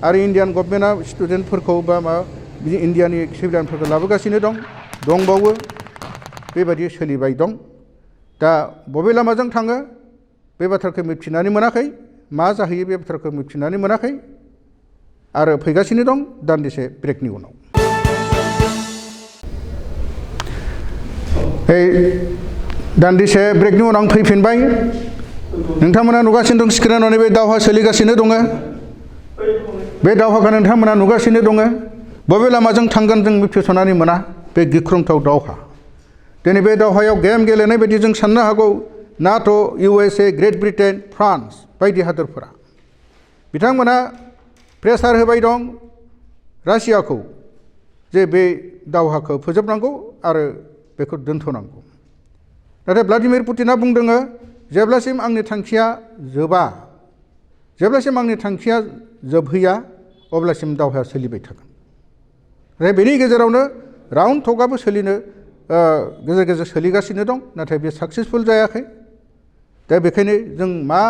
आरो इन्डियान गभर्नमेन्टआ स्टुडेन्टफोरखौ बा इन्डियानि सिभिलियानफोरखौ लाबोगासिनो दंबावो बेबायदि सोलिबाय दं दा बबे लामाजों थाङो बे बाथ्राखौ मिथिनानै मोनाखै मा जाहैयो बे बाथ्राखौ मिथिनानै मोनाखै आरो फैगासिनो दं दान्दिसे ब्रेकनि उनाव दान्दिसे ब्रेकनि उनाव आं फैफिनबाय नोंथांमोना नुगासिनो दं स्क्रिनाव बे दावहा सोलिगासिनो दङ बे दावहाखौ नोंथांमोना नुगासिनो दङ बबे लामाजों थांगोन जों मिथिस'नानै मोना बे गिख्रंथाव दावहा दिनै बे दावहायाव गेम गेलेनाय बायदि जों साननो हागौ नाट' USA ग्रेट ब्रिटेन फ्रान्स बायदि हादोरफोरा बिथांमोना प्रेसार होबाय दं रासियाखौ जे बे दावहाखौ फोजोबनांगौ आरो बेखौ दोनथ'नांगौ। नाथाय भ्लादिमिर पुतिना बुंदों जेब्लासिम आंनि थांखिया जोबा, जेब्लासिम आंनि थांखिया जोबहैया अब्लासिम दावहाया सोलिबाय थागोन। नाथाय बेनि गेजेरावनो राउन्ड टकआबो गेजेर गेजेर सोलिगासिनो दं, नाथाय बे साक्सेसफुल जायाखै। दा बेखायनो जों मा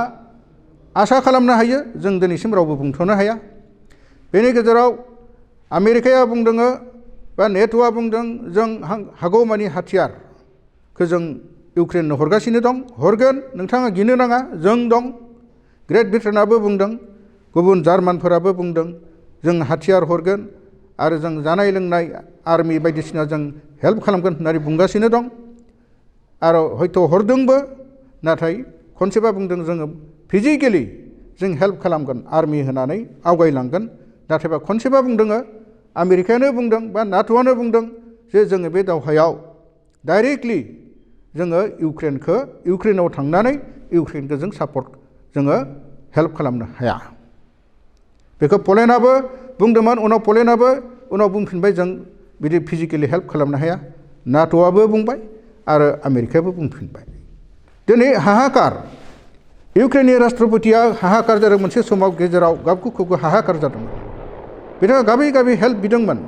आसा खालामनो हायो जों दिनैसिम रावबो बुंथ'नो हाया। बेनि गेजेराव आमेरिकाया बुंदों बा नेट'आ बुंदों जों हागौमानि हाथियारखौ जों इउक्रेननो हरगासिनो दं, हरगोन, नोंथाङा गिनो नाङा, जों दं। ग्रेट ब्रिटेनाबो बुंदों, गुबुन जार्मानफोराबो बुंदों जों हाथियार हरगोन आरो जों जानाय लोंनाय आर्मि बायदिसिना जों हेल्प खालामगोन होननानै बुंगासिनो दं। आरो हयथ' हरदोंबो, नाथाय खनसेबा बुंदों जोङो फिजिकेलि जों हेल्प खालामगोन, आर्मि होनानै आवगायलांगोन। नाथायबा खनसेबा बुंदों, आमेरिकायानो बुंदों बा नाट'आनो बुंदों जे जोङो बे दावहायाव डाइरेक्टलि जोङो इउक्रेनाव थांनानै इउक्रेनखौ जों सापर्ट जोङो हेल्प खालामनो हाया। बेखौ पलेन्डआबो बुंदोंमोन, उनाव पलेन्डआबो उनाव बुंफिनबाय जों बिदि फिजिकेलि हेल्प खालामनो हाया। नाट'आबो बुंबाय आरो आमेरिकायाबो बुंफिनबाय। दिनै हाहाकार, इउक्रेननि राष्ट्रपतिया हाहाकार जादों। मोनसे समाव गेजेराव गाबखु खुगु हाहाकार जादोंमोन। बिथाङा गाबै गाबै हेल्प बिदोंमोन।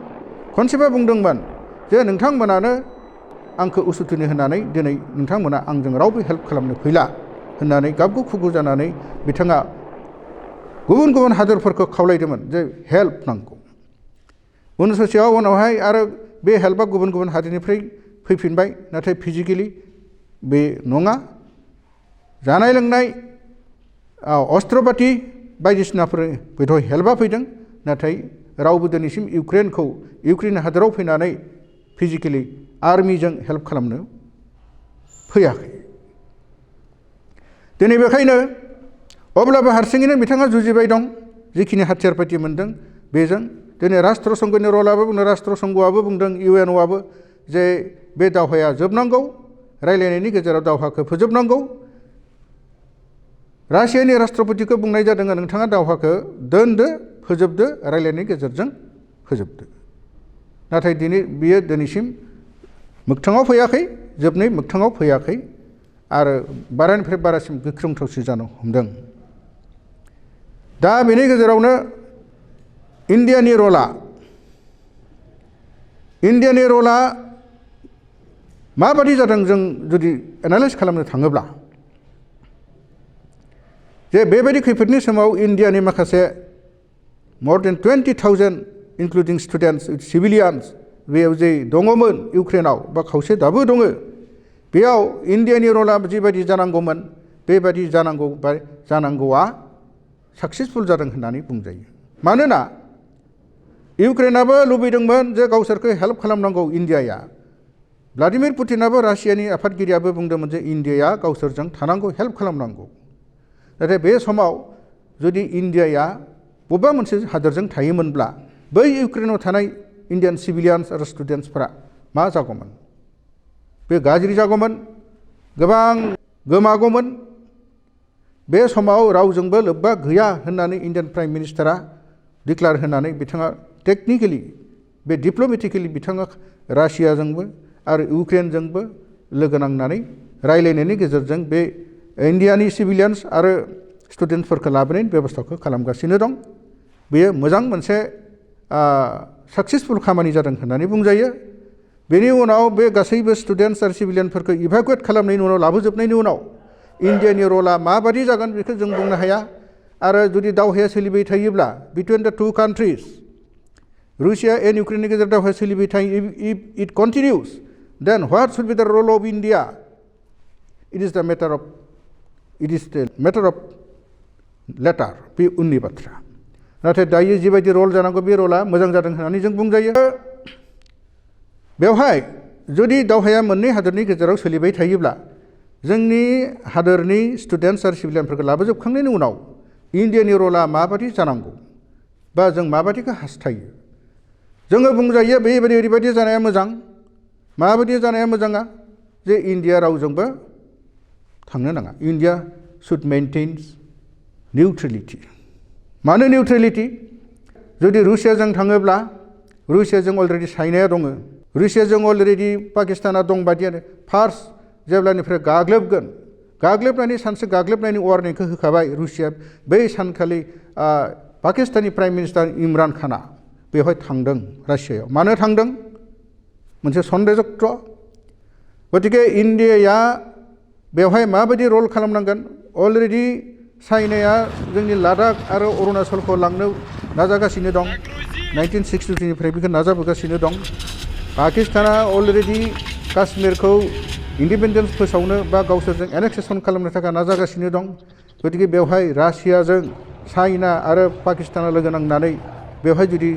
खनसेबा बुंदोंमोन जे नोंथांमोनानो आंखौ उसुथुनि होनानै दिनै नोंथांमोना आंजों रावबो हेल्प खालामनो फैला होननानै गाबगु खुगु जानानै बिथाङा गुबुन गुबुन हादोरफोरखौ खावलायदोंमोन जे हेल्प नांगौ। ससेयाव उनावहाय आरो बे हेल्पआ गुबुन गुबुन हादोरनिफ्राय फैफिनबाय, नाथाय फिजिकेलि बे नङा। जानाय लोंनाय अस्त्रपाति बायदिसिनाफोर बेथ' हेल्पआ फैदों, नाथाय रावबो दिनैसिम इउक्रेन हादोराव फैनानै फिजिकेलि आर्मिजों हेल्प खालामनो फैयाखै। दिनै बेखायनो अब्लाबो हारसिङैनो बिथाङा जुजिबाय दं, जिखिनि हाथियार पार्टि मोनदों बेजों। दिनै राष्ट्र संघनि रलाबो बुंदों, राष्ट्र संघआबो बुंदों, इउएनअआबो जे बे दावहाया जोबनांगौ, रायलायनायनि गेजेराव दावहाखौ फोजोबनांगौ। रासियानि राष्ट्रपतिखौ बुंनाय जादों नोंथाङा दावहाखौ दोनदो, फोजोबदो, रायलायनायनि गेजेरजों फोजोबदो। नाथाय बियो दिनैसिम मोगथाङाव फैयाखै, जोबनाय मोगथाङाव फैयाखै आरो बारानिफ्राय बारासिम गोख्रोंथावसो जानो हमदों। दा बेनि गेजेरावनो इन्डियानि रला माबादि जादों जों जुदि एनालाइज खालामनो थाङोब्ला, जे बेबायदि खैफोदनि समाव इन्डियानि माखासे more than 20,000 including students, civilians बेयाव जे दङमोन इउक्रेनाव बा खावसे दाबो दङ, बेयाव इन्डियानि रला जिबायदि जानांगौमोन बेबायदि जानांगौआ साक्सेसफुल जादों होननानै बुंजायो। मानोना इउक्रेनाबो लुबैदोंमोन जे गावसोरखौ हेल्प खालामनांगौ इन्डियाया। भ्लादिमिर पुतिनाबो रासियानि आफादगिरियाबो बुंदोंमोन जे इन्डियाया गावसोरजों थानांगौ, हेल्प खालामनांगौ। नाथाय बे समाव जुदि इन्डियाया बबेबा मोनसे हादोरजों थायोमोनब्ला बै इउक्रेनाव थानाय इन्डियान सिभिलियान्स आरो स्टुडेन्टसफोरा मा जागौमोन? बे गाज्रि जागौमोन, गोबां गोमागौमोन। बे समाव रावजोंबो लोब्बा गैया होननानै इन्डियान प्राइम मिनिस्टारा डिक्लेयार होनानै बिथाङा टेकनिकेलि बे डिप्ल'मेटिकेलि बिथाङा रासियाजोंबो आरो इउक्रेनजोंबो लोगो नांनानै रायलायनायनि गेजेरजों बे इन्डियानि सिभिलियान्स आरो स्टुडेन्टसफोरखौ लाबोनायनि बेबस्थाखौ खालामगासिनो दं। बेयो मोजां मोनसे साक्सेसफुल खामानि जादों होननानै बुंजायो। बेनि उनाव बे गासैबो स्टुडेन्टस आरो सिभिलियानफोरखौ इभाकुवेट खालामनायनि उनाव लाबोजोबनायनि उनाव इन्डियानि रला माबादि जागोन बेखौ जों बुंनो हाया। आरो जुदि दावहाया सोलिबाय थायोब्ला between the two कान्ट्रिज Russia and इउक्रेननि गेजेराव दावहाया सोलिबाय थायो, इफ इट कन्टिनिउस देन व्हाट शुड बि द रल अफ इन्डिया? इट इज द मेटार अफ लेटार, बे उननि बाथ्रा। नाथाय दायो जिबायदि रल जानांगौ बे रला मोजां जादों होननानै जों बुंजायो। बेवहाय जुदि दावहाया मोननै हादोरनि गेजेराव सोलिबाय थायोब्ला जोंनि हादोरनि स्टुडेन्टस आरो सिभिलियानफोरखौ लाबोजोबखांनायनि उनाव इन्डियानि रला माबादि जानांगौ बा जों माबादिखौ हास्थायो? जोङो बुंजायो बेबायदि ओरैबायदि जानाया मोजां। माबायदि जानाया मोजाङा? जे इन्डिया रावजोंबो थांनो नाङा। India should maintains neutrality. मानो निउट्रेलिटि? जुदि रुसियाजों थाङोब्ला रुसियाजों अलरेडि चाइनाया दङ रुसियाजों अलरेडि पाकिस्ताना दं बादियानो फार्स्ट जेब्लानिफ्राय गाग्लोबनानै सानसे गाग्लोबनायनि वार्निंखौ होखाबाय रुसिया बै सानखालि पाकिस्ताननि प्राइम मिनिस्टार इमरान खाना बेवहाय थांदों रासियायाव मानो थांदों मोनसे सन्देहजोक्त गतिके इन्डियाया बेवहाय माबायदि रल खालामनांगोन अलरेडि चाइनाया जोंनि लादाख आरो अरुणाचलखौ लांनो नाजागासिनो दं 1963निफ्राय बेखौ नाजाबोगासिनो दं पाकिस्ताना अलरेडि काश्मीरखौ इन्डिपेन्डेन्स फोसावनो बा गावसोरजों एनेक्सेसन खालामनो थाखाय नाजागासिनो दं गतिके बेवहाय रासियाजों चाइना आरो पाकिस्ताना लोगो नांनानै बेवहाय जुदि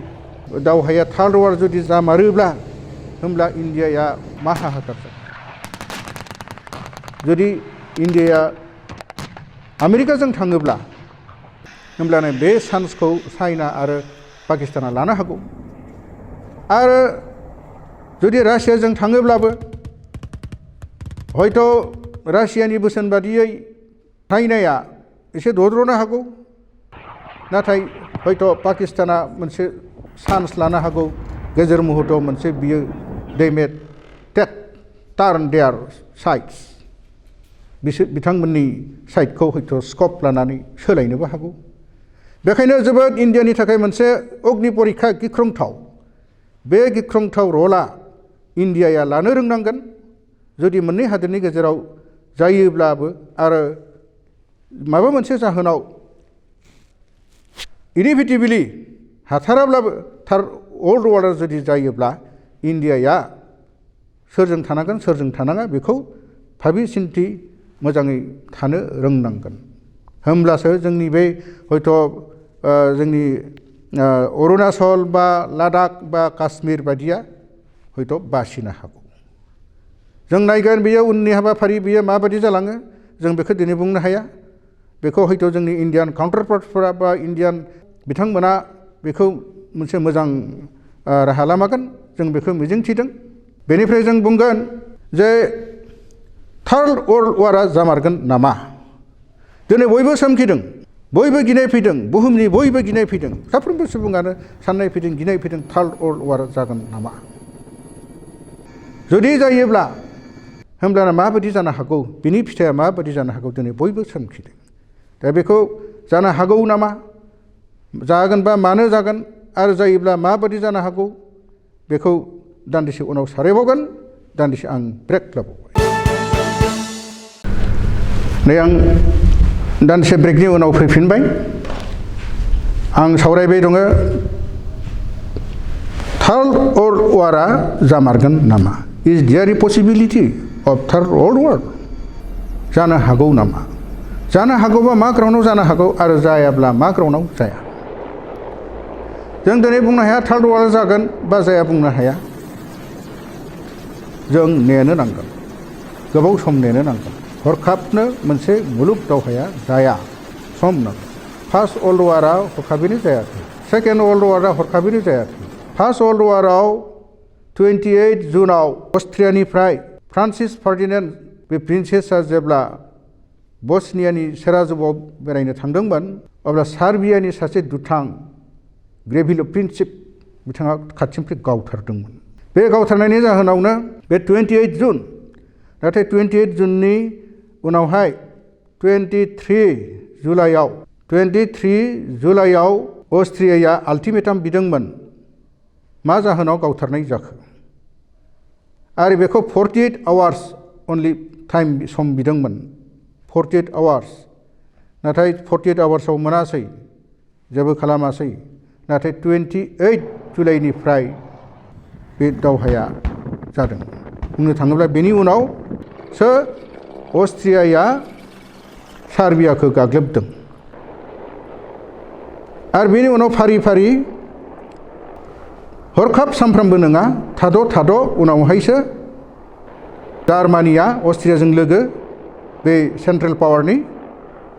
दावहाया थार्ड वार जुदि जामारोब्ला होमब्ला इन्डियाया मा हाहाकार जागोन जुदि इन्डियाया आमेरिकाजों थाङोब्ला होमब्लानो बे चान्सखौ चाइना आरो पाकिस्ताना लानो हागौ आरो जुदि रासियाजों थाङोब्लाबो हयथ' रासियानि बोसोन बादियै चाइनाया एसे दद्रनो हागौ नाथाय हयथ' पाकिस्ताना मोनसे चान्स लानो हागौ गेजेर मुहुर्तआव मोनसे बियो दे मे टार्न देयार साइड्स बिथांमोननि साइडखौ हयथ' स्कप लानानै सोलायनोबो हागौ बेखायनो जोबोद इन्डियानि थाखाय मोनसे अग्नि परिखा गिख्रंथाव बे गिख्रंथाव रला इन्डियाया लानो रोंनांगोन जुदि मोननै हादोरनि गेजेराव जायोब्लाबो आरो माबा मोनसे जाहोनाव इनिभिटेबलि हाथाराब्लाबो थार्ड वर्ल्ड वार जुदि जायोब्ला इन्डियाया सोरजों थानांगोन सोरजों थानाङा बेखौ भाबि सिन्थि मोजाङै थानो रोंनांगोन होमब्लासो जोंनि बे हयथ' जोंनि अरुणाचल बा लादाख बा काश्मीर बायदिया हयथ' बासिनो हागौ जों नायगोन बेयो उननि हाबाफारि बेयो माबायदि जालाङो जों बेखौ दिनै बुंनो हाया बेखौ हयथ' जोंनि इन्डियान काउन्टारपार्टफोरा बा इन्डियान बिथांमोना बेखौ मोनसे मोजां राहा लामागोन जों बेखौ मिजिंथिदों बेनिफ्राय जों बुंगोन जे थार्ड वर्ल्ड वारा जामारगोन नामा दिनै बयबो समखिदों बयबो गिनाय फैदों बुहुमनि बयबो गिनाय फैदों साफ्रोमबो सुबुङानो साननाय फैदों गिनाय फैदों थार्ड वर्ल्ड वार जागोन नामा जुदि जायोब्ला होमब्लाना माबायदि जानो हागौ बिनि फिथाइया माबायदि जानो हागौ दिनै बयबो समखिदों दा बेखौ जानो हागौ नामा जागोनबा मानो जागोन आरो जायोब्ला माबायदि जानो हागौ बेखौ दान्दिसे उनाव सावरायबावगोन दान्दिसे आं ब्रेक लाबावबाय नै आं दान्दिसे ब्रेकनि उनाव फैफिनबाय आं सावरायबाय दङ थार्ड वर्ल्ड वारा जामारगोन नामा is there a possibility of third world war जानो हागौ नामा जानो हागौबा मा ग्राउन्डआव जानो हागौ आरो जायाब्ला मा ग्राउन्डआव जाया जों दिनै बुंनो हाया थार्ड वार जागोन बा जाया बुंनो हाया जों नेनो नांगोन गोबाव सम नेनो नांगोन हरखाबनो मोनसे मुलुग दावहाया जाया सम नांगौ फार्स्ट वर्ल्ड वारा हरखाबैनो जायाखै सेकेन्ड वर्ल्ड वारा हरखाबैनो जायाखै फार्स्ट वर्ल्ड वाराव 28 जुनाव अस्ट्रियानिफ्राय फ्रान्सिस फार्डिनेन्ड बे प्रिन्सेसआ जेब्ला बस्नियानि सेराजोवआव बेरायनो थांदोंमोन अब्ला सार्बियानि सासे दुथां ग्रेभिल प्रिन्सिप बिथाङा खाथिनिफ्राय गावथारदोंमोन बे गावथारनायनि जाहोनावनो बे 28 जुन नाथाय 28 जुननि उनावहाय 23 जुलाइयाव अस्ट्रियाया आल्टिमेटाम बिदोंमोन मा जाहोनाव गावथारनाय जाखो आरो बेखौ 48 आवार्स अनलि टाइम सम बिदोंमोन 48 आवार्स नाथाय 48 आवार्सआव मोनासै जेबो खालामासै नाथाय 28 जुलाइनिफ्राय बे दावहाया जादों बुंनो थाङोब्ला बेनि उनावसो अस्ट्रियाया सार्बियाखौ गाग्लोबदों आरो बेनि उनाव फारि फारि हरखाब सानफ्रामबो नङा थाद' उनावहायसो जार्मानिया अस्ट्रियाजों लोगो बे सेन्ट्रेल पावारनि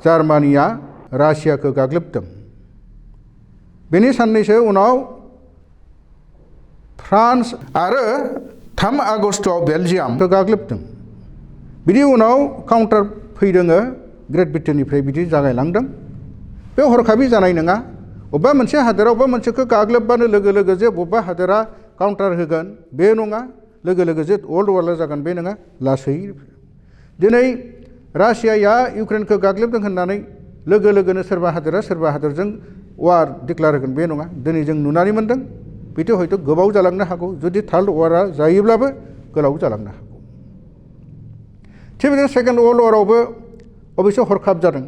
जार्मानिया रासियाखौ गाग्लोबदों बेनि साननैसो उनाव फ्रान्स आरो 3 आगस्टआव बेलजियामखौ गाग्लोबदों बिनि उनाव काउन्टार फैदों ग्रेट ब्रिटेननिफ्राय बिदि जागायलांदों बे हरखाबै जानाय नङा अबेबा मोनसे हादोराव अबेबा मोनसेखौ गाग्लोबबानो लोगो लोगो जे बबेबा हादोरा काउन्टार होगोन बे नङा लोगो लोगो जे वर्ल्ड वार जागोन बे नङा लासै दिनै रासियाया इउक्रेनखौ गाग्लोबदों होननानै लोगो लोगोनो सोरबा हादोरजों वार डिक्लेयार होगोन बे नङा दिनै जों नुनानै मोनदों बेथ' हयथ' गोबाव जालांनो हागौ जुदि थार्ड वारआ जायोब्लाबो गोलाव जालांनो हागौ थिग बिदिनो सेकेन्ड वर्ल्ड वारावबो अबयस्से हरखाब जादों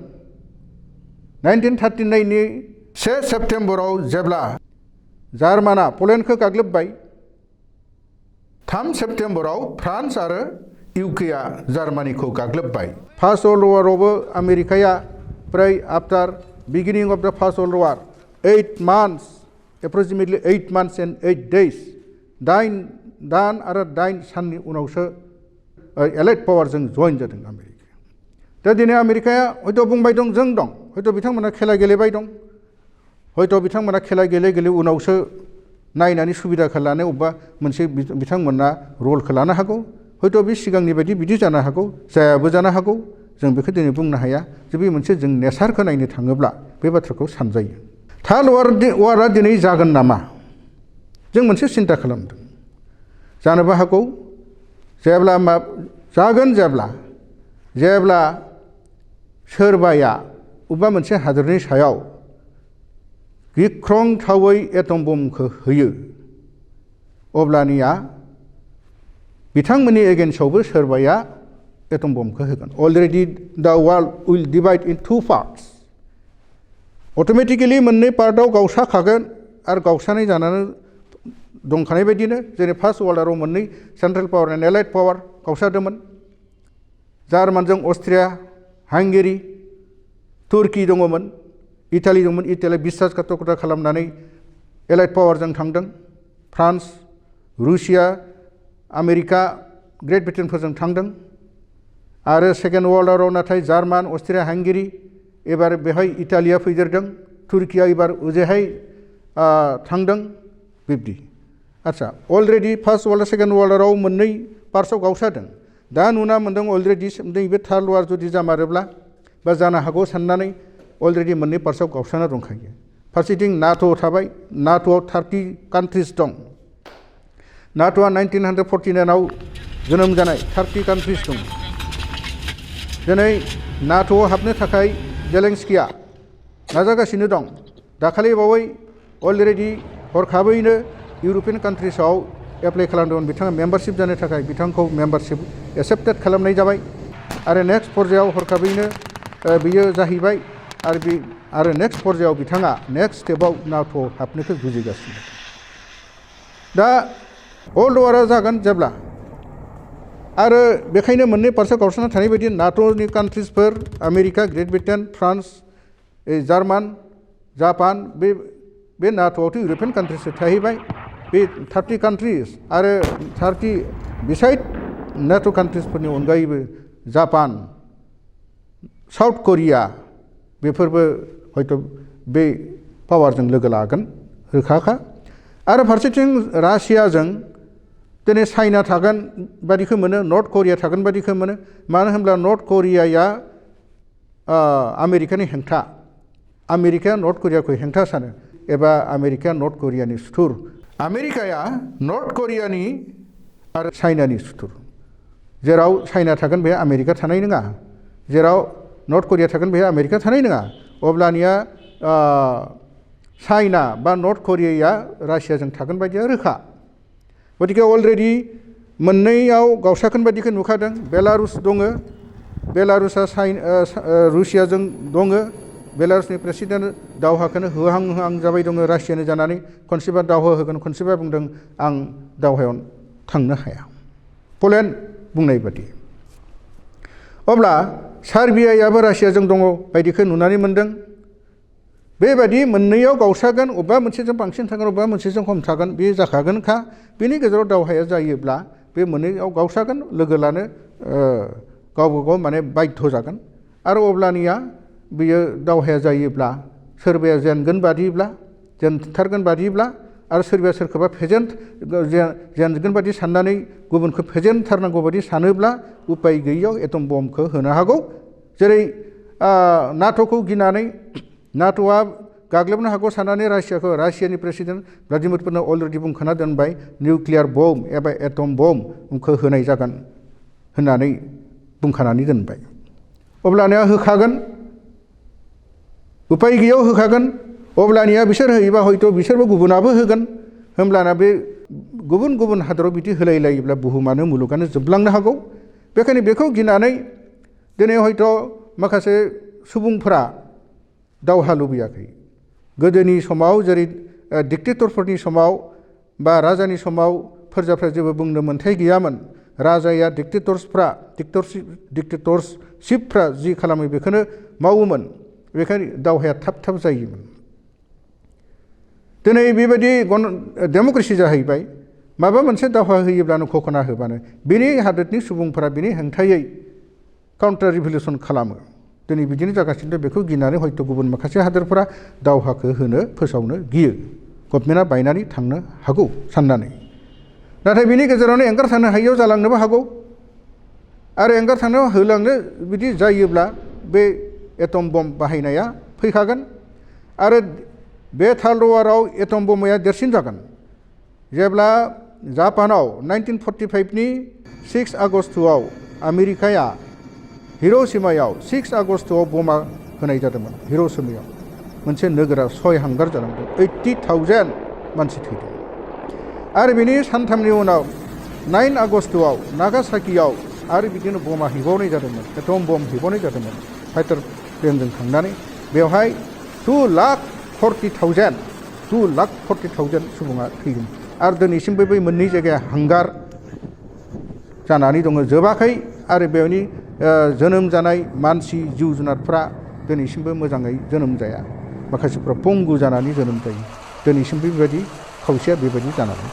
1939 नि 1 सेप्तेम्बराव जेब्ला जार्माना पलेन्डखौ गाग्लोबबाय 3 सेप्तेम्बराव फ्रान्स आरो इउकेआ जार्मानिखौ गाग्लोबबाय फार्स्ट वर्ल्ड वारावबो आमेरिकाया प्राय आफ्टार बिगिनिं अफ द first world war 8 months approximately 8 months and 8 days 9 दान आरो 9 साननि उनावसो एलाइड पावारजों जइन जादों आमेरिका दा दिनै आमेरिकाया हयथ' बुंबाय दं जों दं हयथ' बिथांमोना खेला गेलेबाय दं हयथ' बिथांमोना खेला गेले उनावसो नायनानै सुबिदाखौ लानो अबेबा मोनसे बिथांमोना रलखौ लानो हागौ हयथ' बे सिगांनि बायदि बिदि जानो हागौ जायाबो जानो हागौ जों बेखौ दिनै बुंनो हाया जे बे मोनसे जों नेचारखौ नायनो थाङोब्ला बे बाथ्राखौ सानजायो थार्ड वारआ दिनै जागोन नामा जों मोनसे सिन्था खालामदों जानोबो हागौ जेब्ला जागोन जेब्ला सोरबाया अबेबा मोनसे हादरनि सायाव गिख्रंथावै एटम बमखौ होयो अब्लानिया बिथांमोननि एगेन्स्टआवबो सोरबाया एटम बमखौ होगोन अलरेडि द world will divide in 2 parts automatically मोननै पार्टआव गावसाखागोन आरो गावसानाय जानानै दंखानाय बायदिनो जेरै फार्स्ट वर्ल्ड वाराव मोननै central power and allied power गावसारदोंमोन जार्मानजों अस्ट्रिया हांगेरि तुर्की दङमोन इटालि दंमोन इटालिया बिश्वासघातकता खालामनानै एलाइड पावारजों थांदों फ्रान्स रुसिया आमेरिका ग्रेट ब्रिटेनफोरजों थांदों आरो सेकेन्ड वर्ल्ड वाराव नाथाय जार्मान अस्ट्रिया हांगेरि एबार बेहाय इटालिया फैदेरदों तुर्किया एबार ओजोंहाय थांदों बिब्दि आच्छा already first world second world वाराव मोननै पार्ट्सआव गावसारदों दा नुना मोनदों अलरेडि नैबे थार्ड वार जुदि जामारोब्ला बा जानो हागौ साननानै अलरेडि मोननै पार्ट्सआव गावसारना दंखायो फारसेथिं नाट' थाबाय नाट'आव 30 कान्ट्रिज दं नाट'आ 1949आव जोनोम जानाय 30 कान्ट्रिज दं दिनै नाट'आव हाबनो थाखाय जेलेन्स्किया नाजागासिनो दं दाखालि बावै अलरेडि हरखाबैनो इउर'पियान कान्ट्रिसआव एप्लाइ खालामदोंमोन बिथाङा मेम्बारशिप जानो थाखाय बिथांखौ मेम्बारशिप एक्सेप्टेड खालामनाय जाबाय आरो नेक्स्ट पर्यायाव हरखाबैनो बियो जाहैबाय आरो नेक्स्ट पर्यायाव बिथाङा नेक्स्ट स्टेपआव नाट'आव हाबनोखौ जुजिगासिनो दा वर्ल्ड वारआ जागोन जेब्ला आरो बेखायनो मोननै पार्ट्सआव गावस्राना थानाय बायदि नाट'नि कान्ट्रिजफोर America Great Britain France German Japan बे नाट'आवथ' इउर'पियान कान्ट्रिसफोर थाहैबाय बे 30 कान्ट्रिज आरो 30 बिसाइड नाट' कान्ट्रिजफोरनि अनगायैबो जापान साउथ करिया बेफोरबो हयथ' बे पावारजों लोगो लागोन रोखाखा आरो फारसेथिं रासियाजों दिनै चाइना थागोन बादिखौ मोनो नर्थ करिया थागोन बादिखौ मोनो मानो होनब्ला नर्थ करियाया आमेरिकानि हेंथा आमेरिकाया नर्थ करियाखौ हेंथा सानो एबा आमेरिकाया नर्थ करियानि सुथुर आमेरिकाया नर्थ करियानि आरो चाइनानि सुथुर जेराव चाइना थागोन बेहाय आमेरिका थानाय नङा जेराव नर्थ करिया थागोन बेहाय आमेरिका थानाय नङा अब्लानिया चाइना बा नर्थ करियाया रासियाजों थागोन बायदिया रोखा गतिके अलरेडि मोननैयाव गावसाखोन बायदिखौ नुखादों बेलारुस दङ बेलारुसआ रुसियाजों दङ बेलारुसनि प्रेसिडेन्ट दावहाखौनो होहां जाबाय दङ रासियानो जानानै खनसेबा दावहा होगोन खनसेबा बुंदों आं दावहायाव थांनो हाया पलेन्ड बुंनाय बादि अब्ला सार्बियायाबो रासियाजों दङ बायदिखौ नुनानै मोनदों बेबायदि मोननैयाव गावसागोन अबेबा मोनसेजों बांसिन थागोन अबेबा मोनसेजों खम थागोन बे जाखागोनखा बेनि गेजेराव दावहाया जायोब्ला बे मोननैयाव गावसागोन लोगो लानो गावबा गाव माने बाध्य जागोन आरो अब्लानिया बियो दावहाया जायोब्ला सोरबाया जेनगोन बादिब्ला जेनथारगोन बादिब्ला आरो सोरबाया सोरखौबा जेनगोन बादि साननानै गुबुनखौ फेजेनथारनांगौ बादि सानोब्ला उपाय गैयैयाव एटम बमखौ होनो हागौ जेरै नाट'खौ गिनानै नाट'आ गाग्लोबनो हागौ साननानै रासियानि प्रेसिडेन्ट भ्लादिमिर पुतिना अलरेडि बुंखाना दोनबाय निउक्लियार बम एबा एटम बमखौ होनाय जागोन होननानै बुंखानानै दोनबाय अब्लानिया होखागोन उपाय गैयाव होखागोन अब्लानिया बिसोर होयोबा हयथ' बिसोरबो गुबुनाबो होगोन होमब्लाना बे गुबुन गुबुन हादराव बिदि होलायलायोब्ला बुहुमानो मुलुगानो जोबलांनो हागौ बेखायनो बेखौ गिनानै दिनै हयथ' माखासे सुबुंफोरा दावहा लुबैयाखै गोदोनि समाव जेरै डिक्टेटरफोरनि समाव बा राजानि समाव फोरजाफ्रा जेबो बुंनो मोन्थाय गैयामोन राजाया डिक्टेटरशिपफ्रा जि खालामो बेखौनो मावोमोन बेखायनो दावहाया थाब थाब जायोमोन दिनै बेबायदि डेम'क्रेसि जाहैबाय माबा मोनसे दावहा होयोब्लानो घोषणा होबानो बेनि हादोरनि सुबुंफोरा बेनि हेंथायै काउन्टार रिभलिउसन खालामो दिनै बिदिनो जागासिनो दं बेखौ गिनानै हयथ' गुबुन माखासे हादोरफोरा दावहाखौ फोसावनो गियो गभर्नमेन्टआ बायनानै थांनो हागौ साननानै नाथाय बिनि गेजेरावनो एंगारथानो हायैयाव जालांनोबो हागौ आरो एंगारथानो होलांनो बिदि जायोब्ला बे एटम बम बाहायनाया फैखागोन आरो बे थालवाराव एटम बमया देरसिन जागोन जेब्ला जापानाव 1945नि 6 आगस्तआव आमेरिकाया हिर'शिमायाव 6 आगस्तआव बमा होनाय जादोंमोन हिर'शिमायाव मोनसे नोगोरा सय हांगार जालांदों 80,000 मानसि थैदों आरो बिनि सानथामनि उनाव 9 आगस्तआव नागासाकियाव आरो बिदिनो बमा हैबावनाय जादोंमोन एटम बम हैबावनाय जादोंमोन फाइटार प्लेनजों थांनानै बेवहाय 2,40,000 सुबुङा थैदों आरो दिनैसिमबो बै मोननै जायगाया हांगार जानानै दङ जोबाखै आरो बेवनि जोनोम जानाय मानसि जिउ जुनारफ्रा दिनैसिमबो मोजाङै जोनोम जाया माखासेफ्रा पंगु जानानै जोनोम जायो दिनैसिमबो बेबायदि खावसेया बेबायदि जानानै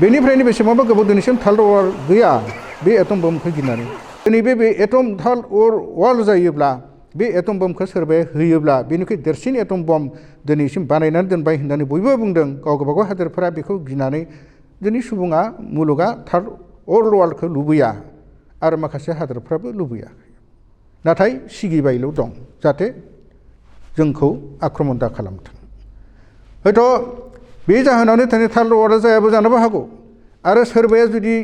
बेनिफ्रायनो बेसेबांबा गोबाव दिनैसिम थालवार गैया बे एटम बमखौ गिनानै दिनै बे एटम वार जायोब्ला बे एटम बमखौ सोरबाया होयोब्ला बेनिख्रुइ देरसिन एटम बम दिनैसिम बानायनानै दोनबाय होननानै बयबो बुंदों गावबागाव हादोरफोरा बेखौ गिनानै दिनै सुबुङा मुलुगा थार्ड वर्ल्ड वारखौ लुबैया आरो माखासे हादोरफ्राबो लुबैयाखै नाथाय सिगिबायल' दं जाहाथे जोंखौ आक्रमण दा खालामथों हयथ' बे जाहोनावनो थार्ड वारआ जायाबो जानोबो हागौ आरो सोरबाया जुदि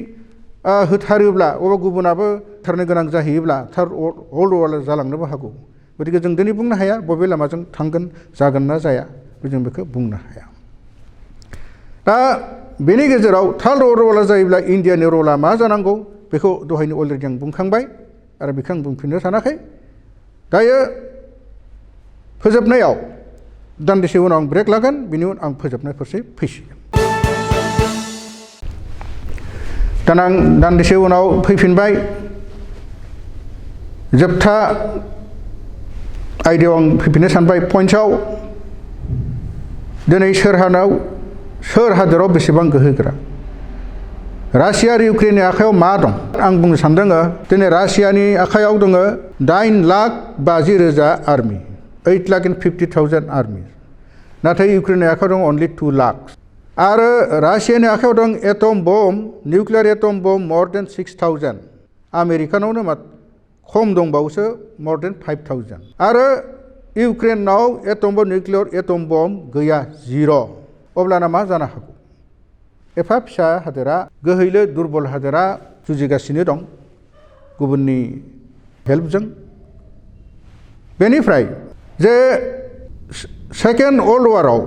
होथारोब्ला अबा गुबुनाबो होथारनो गोनां जाहैयोब्ला थार्ड वर्ल्ड वार जालांनोबो हागौ गतिके जों दिनै बुंनो हाया बबे लामाजों थांगोन जागोन ना जाया जों बेखौ बुंनो हाया दा बेनि गेजेराव थार्ड वर्ल्ड वार जायोब्ला इन्डियानि रला मा जानांगौ बेखौ दहायनो अलरेडि आं बुंखांबाय आरो बेखौ आं बुंफिननो सानाखै दायो फोजोबनायाव दान्दिसे उनाव आं ब्रेक लागोन बिनि उनाव आं फोजोबनाय फारसे फैसिगोन दाना आं दान्दिसे उनाव फैफिनबाय जोबथा आयदायाव आं फैफिननो सानबाय पइन्टआव दिनै सोर हादोराव बेसेबां गोहोगोरा रासिया आरो इउक्रेननि आखायाव मा दं आं बुंनो सानदों दिनै रासियानि आखायाव दङ 8,50,000 आर्मि 8,50,000 आर्मि नाथाय इउक्रेननि आखायाव दं अनलि 2 लाख आरो रासियानि आखायाव दं atom bomb nuclear atom bomb more than 6,000 आमेरिकानावनो खम दंबावोसो more than 5,000 आरो इउक्रेनाव निउक्लियार एटम बम गैया 0 अब्लाना मा जानो हागौ एफा फिसा हादोरा गोहैलो दुर्बल हादोरा जुजिगासिनो दं गुबुननि हेल्पजों बेनिफ्राय जे सेकेन्ड वर्ल्ड वाराव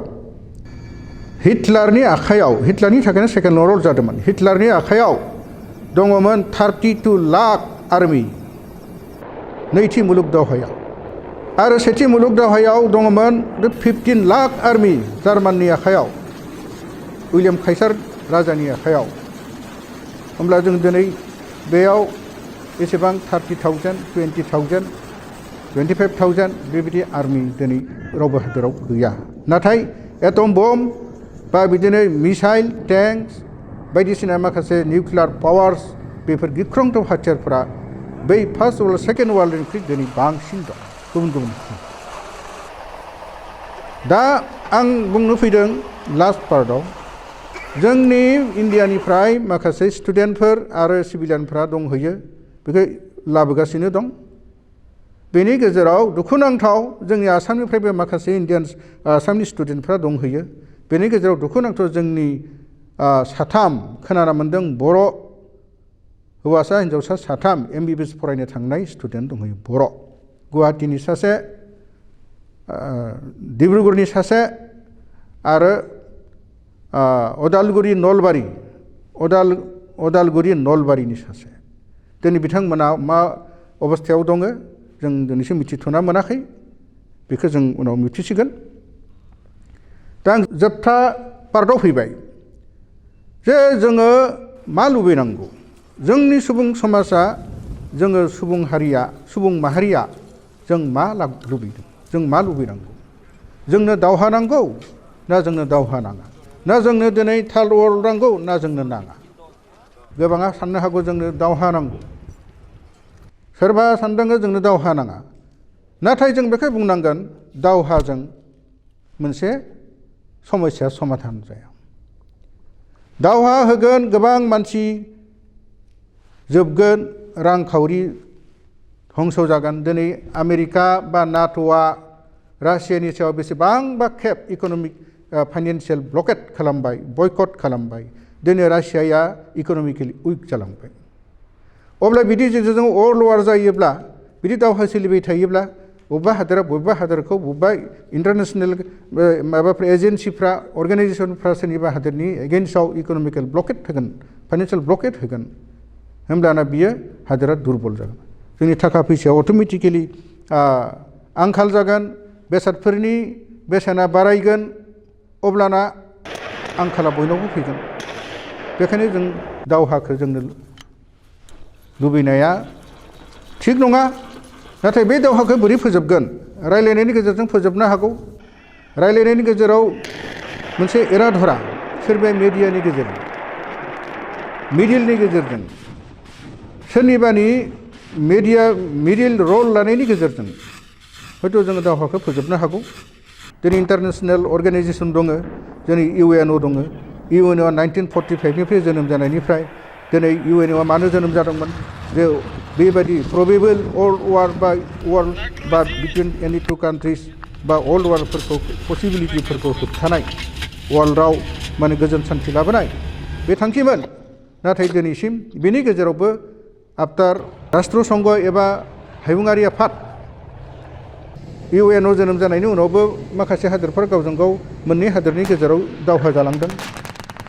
हिटलारनि थाखायनो सेकेन्ड वर्ल्ड वार जादोंमोन हिटलारनि आखायाव दङमोन 32 लाख आर्मि नैथि मुलुग दावहायाव आरो सेथि मुलुग दावहायाव दङमोन 15 लाख आर्मि जार्माननि आखायाव उइलियाम काइसार राजानि आखायाव होमब्ला जों दिनै बेयाव एसेबां 30,000 20,000 25,000 बेबायदि आर्मि दिनै रावबो हादोराव गैया नाथाय एटम बम बा बिदिनो मिसाइल टेंक्स बायदिसिना माखासे निउक्लियार पावार्स बेफोर गिख्रंथाव हाथियारफोरा बै फार्स्ट वर्ल्ड सेकेन्ड वर्ल्डनिख्रुइ दिनै बांसिन दं गुबुन दा आं बुंनो फैदों लास्ट पार्टआव जोंनि इन्डियानिफ्राय माखासे स्टुडेन्टफोर आरो सिभिलियानफ्रा दंहैयो बेखौ लाबोगासिनो दं बेनि गेजेराव दुखुनांथाव जोंनि आसामनिफ्रायबो माखासे इन्डियान आसामनि स्टुडेन्टफ्रा दंहैयो बेनि गेजेराव दुखुनांथाव जोंनि साथाम खोनानो मोन्दों बर' हौवासा हिन्जावसा साथाम MBBS फरायनो थांनाय स्टुडेन्ट दंहैयो बर' गुवाहाटीनि सासे डिब्रुगड़नि सासे आरो अदालगुरि नलबारिनि सासे दिनै बिथांमोना मा अबस्थायाव दङ जों दिनैसिम मिथिथ'ना मोनाखै बेखौ जों उनाव मिथिसिगोन दा आं जोबथा पार्टआव फैबाय जे जोङो मा लुबैनांगौ जोंनि सुबुं समाजा जोङो सुबुं माहारिया जों मा लुबैदों जों मा लुबैनांगौ जोंनो दावहा नांगौ ना जोंनो दावहा नाङा ना जोंनो दिनै थाल अर नांगौ ना जोंनो नाङा गोबाङा साननो हागौ जोंनो दावहा नांगौ सोरबा सानदों जोंनो दावहा नाङा नाथाय जों बेखौ बुंनांगोन दावहाजों मोनसे समस्या समाधान जाया दावहा होगोन गोबां मानसि जोबगोन रांखावरि धंस जागोन दिनै आमेरिका बा नाट'आ रासियानि सायाव बेसेबांबा खेब इक'नमिक फाइनान्सियेल ब्लकेट खालामबाय बयकट खालामबाय दिनै रासियाया इक'नमिकेलि उइक जालांबाय अब्ला बिदि गेजेरजों वर्ल्ड वार जायोब्ला बिदि दावहा सोलिबाय थायोब्ला बबेबा हादोरा बबेबा हादोरखौ बबेबा इन्टारनेसनेल माबाफ्रा एजेन्सिफ्रा अर्गानाइजेसनफ्रा सोरनिबा हादोरनि एगेन्स्टआव इक'नमिकेल ब्लकेट होगोन फाइनान्सियेल ब्लकेट होगोन होमब्लाना बियो हादोरा दुरबल जागोन जोंनि थाखा फैसाया अट'मेटिकेलि आंखाल जागोन बेसादफोरनि बेसेना बारायगोन अब्लाना आंखाला बयनावबो फैगोन बेखायनो जों दावहाखौ जोंनो लुबैनाया थिग नङा नाथाय बे दावहाखौ बोरै फोजोबगोन रायलायनायनि गेजेरजों फोजोबनो हागौ रायलायनायनि गेजेराव मोनसे एराधरा सोरबाया मिडियानि गेजेरजों मिडिलनि गेजेरजों सोरनिबानि मिडिल रल लानायनि गेजेरजों हयथ' जोङो दावहाखौ फोजोबनो हागौ दिनै इन्टारनेसनेल अर्गानाइजेसन दङ दिनै UN दङ UN'आ 1945निफ्राय जोनोम जानायनिफ्राय दिनै UN'आ मानो जोनोम जादोंमोन जे बेबायदि प्रबेबल वर्ल्ड वार बा बिटुइन एनि टु कान्ट्रिज बा वर्ल्ड वारफोरखौ पसिबिलिटिफोरखौ होबथानाय वर्ल्डआव माने गोजोन सान्थि लाबोनाय बे थांखिमोन नाथाय दिनैसिम बेनि गेजेरावबो आफ्टार राष्ट्र संघ एबा हायुङारि आफाद UN'आव जोनोम जानायनि उनावबो माखासे हादोरफोर गावजों गाव मोननै हादोरनि गेजेराव दावहा जालांदों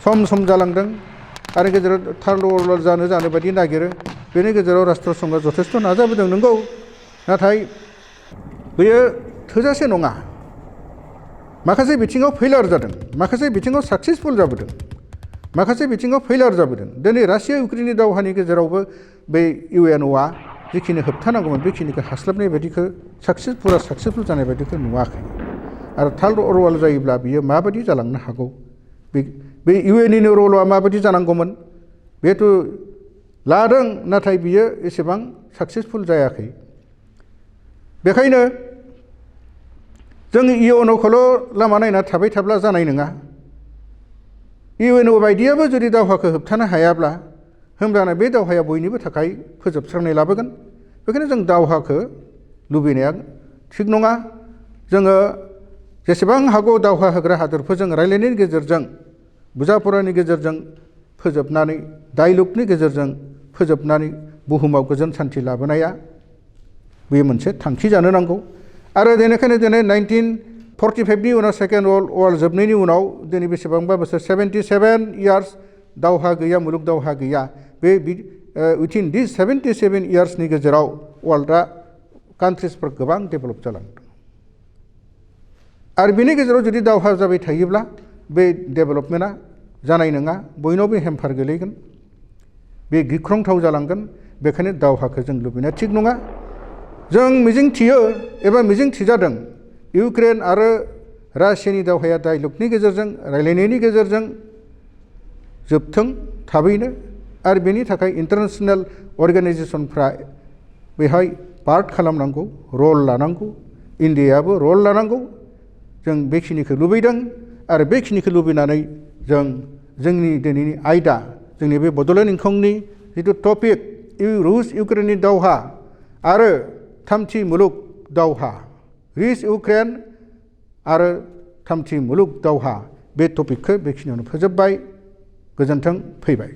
सम जालांदों आरो गेजेराव थार्ड वर्ल्ड वार जानो बायदि नागिरो बेनि गेजेराव राष्ट्र संघआ जथेस्थ' नाजाबोदों नंगौ नाथाय बेयो थोजासे नङा माखासे बिथिङाव फेइलार जादों माखासे बिथिङाव साक्सेसफुल जाबोदों माखासे बिथिङाव फेइलार जाबोदों दिनै रासिया इउक्रेननि दावहानि गेजेरावबो बे UN'आ जिखिनि होबथानांगौमोन बेखिनिखौ हास्लाबनाय बायदिखौ साक्सेसफुल जानाय बायदिखौ नुवाखै आरो थार्ड वर्ल्ड वार जायोब्ला बियो माबायदि जालांनो हागौ बे UNनि रलआ माबायदि जानांगौमोन बेथ' लादों नाथाय बियो एसेबां साक्सेसफुल जायाखै बेखायनो जों UN'खौल' लामा नायना थाबाय थाब्ला जानाय नङा UN बायदियाबो जुदि दावहाखौ होबथानो हायाब्ला होमब्लाना बे दावहाया बयनिबो थाखाय फोजोबस्रांनाय लाबोगोन बेखायनो जों दावहाखौ लुबैनाया थिग नङा जोङो जेसेबां हागौ दावहा होग्रा हादोरफोरजों रायलायनायनि गेजेरजों बुजाफोरनि गेजेरजों फोजोबनानै डायलगनि गेजेरजों फोजोबनानै बुहुमाव गोजोन सान्थि लाबोनाया बे मोनसे थांखि जानो नांगौ आरो बेनिखायनो दिनै 1945नि उनाव सेकेन्ड वर्ल्ड वार जोबनायनि उनाव दिनै बेसेबांबा बोसोर 77 इयार्स दावहा गैया मुलुग दावहा गैया बे उइथिन दिस 77 इयार्सनि गेजेराव वर्ल्डआ कान्ट्रिसफोर गोबां डेभेलप जालांदों आरो बेनि गेजेराव जुदि दावहा जाबाय थायोब्ला बे डेभेलपमेन्टआ जानाय नङा बयनावबो हेम्पार गोलैगोन बे गिख्रंथाव जालांगोन बेखायनो दावहाखौ जों लुबैनाया थिग नङा जों मिजिंथियो एबा मिजिंथिजादों इउक्रेन आरो रासियानि दावहाया डायलगनि गेजेरजों रायलायनायनि गेजेरजों जोबथों थाबैनो आरो बेनि थाखाय इन्टारनेसनेल अर्गानाइजेसनफ्रा बेहाय पार्ट खालामनांगौ रल लानांगौ इन्डियायाबो रल लानांगौ जों बेखिनिखौ लुबैदों आरो बेखिनिखौ लुबैनानै जों जोंनि दिनैनि आयदा जोंनि बे बड'लेण्ड इंखंनि जिथु टपिक रुस इउक्रेननि दावहा आरो थामथि मुलुग दावहा रिच इउक्रेन आरो थामथि मुलुग दावहा बे टपिकखौ बेखिनियावनो फोजोबबाय गोजोन्थों फैबाय।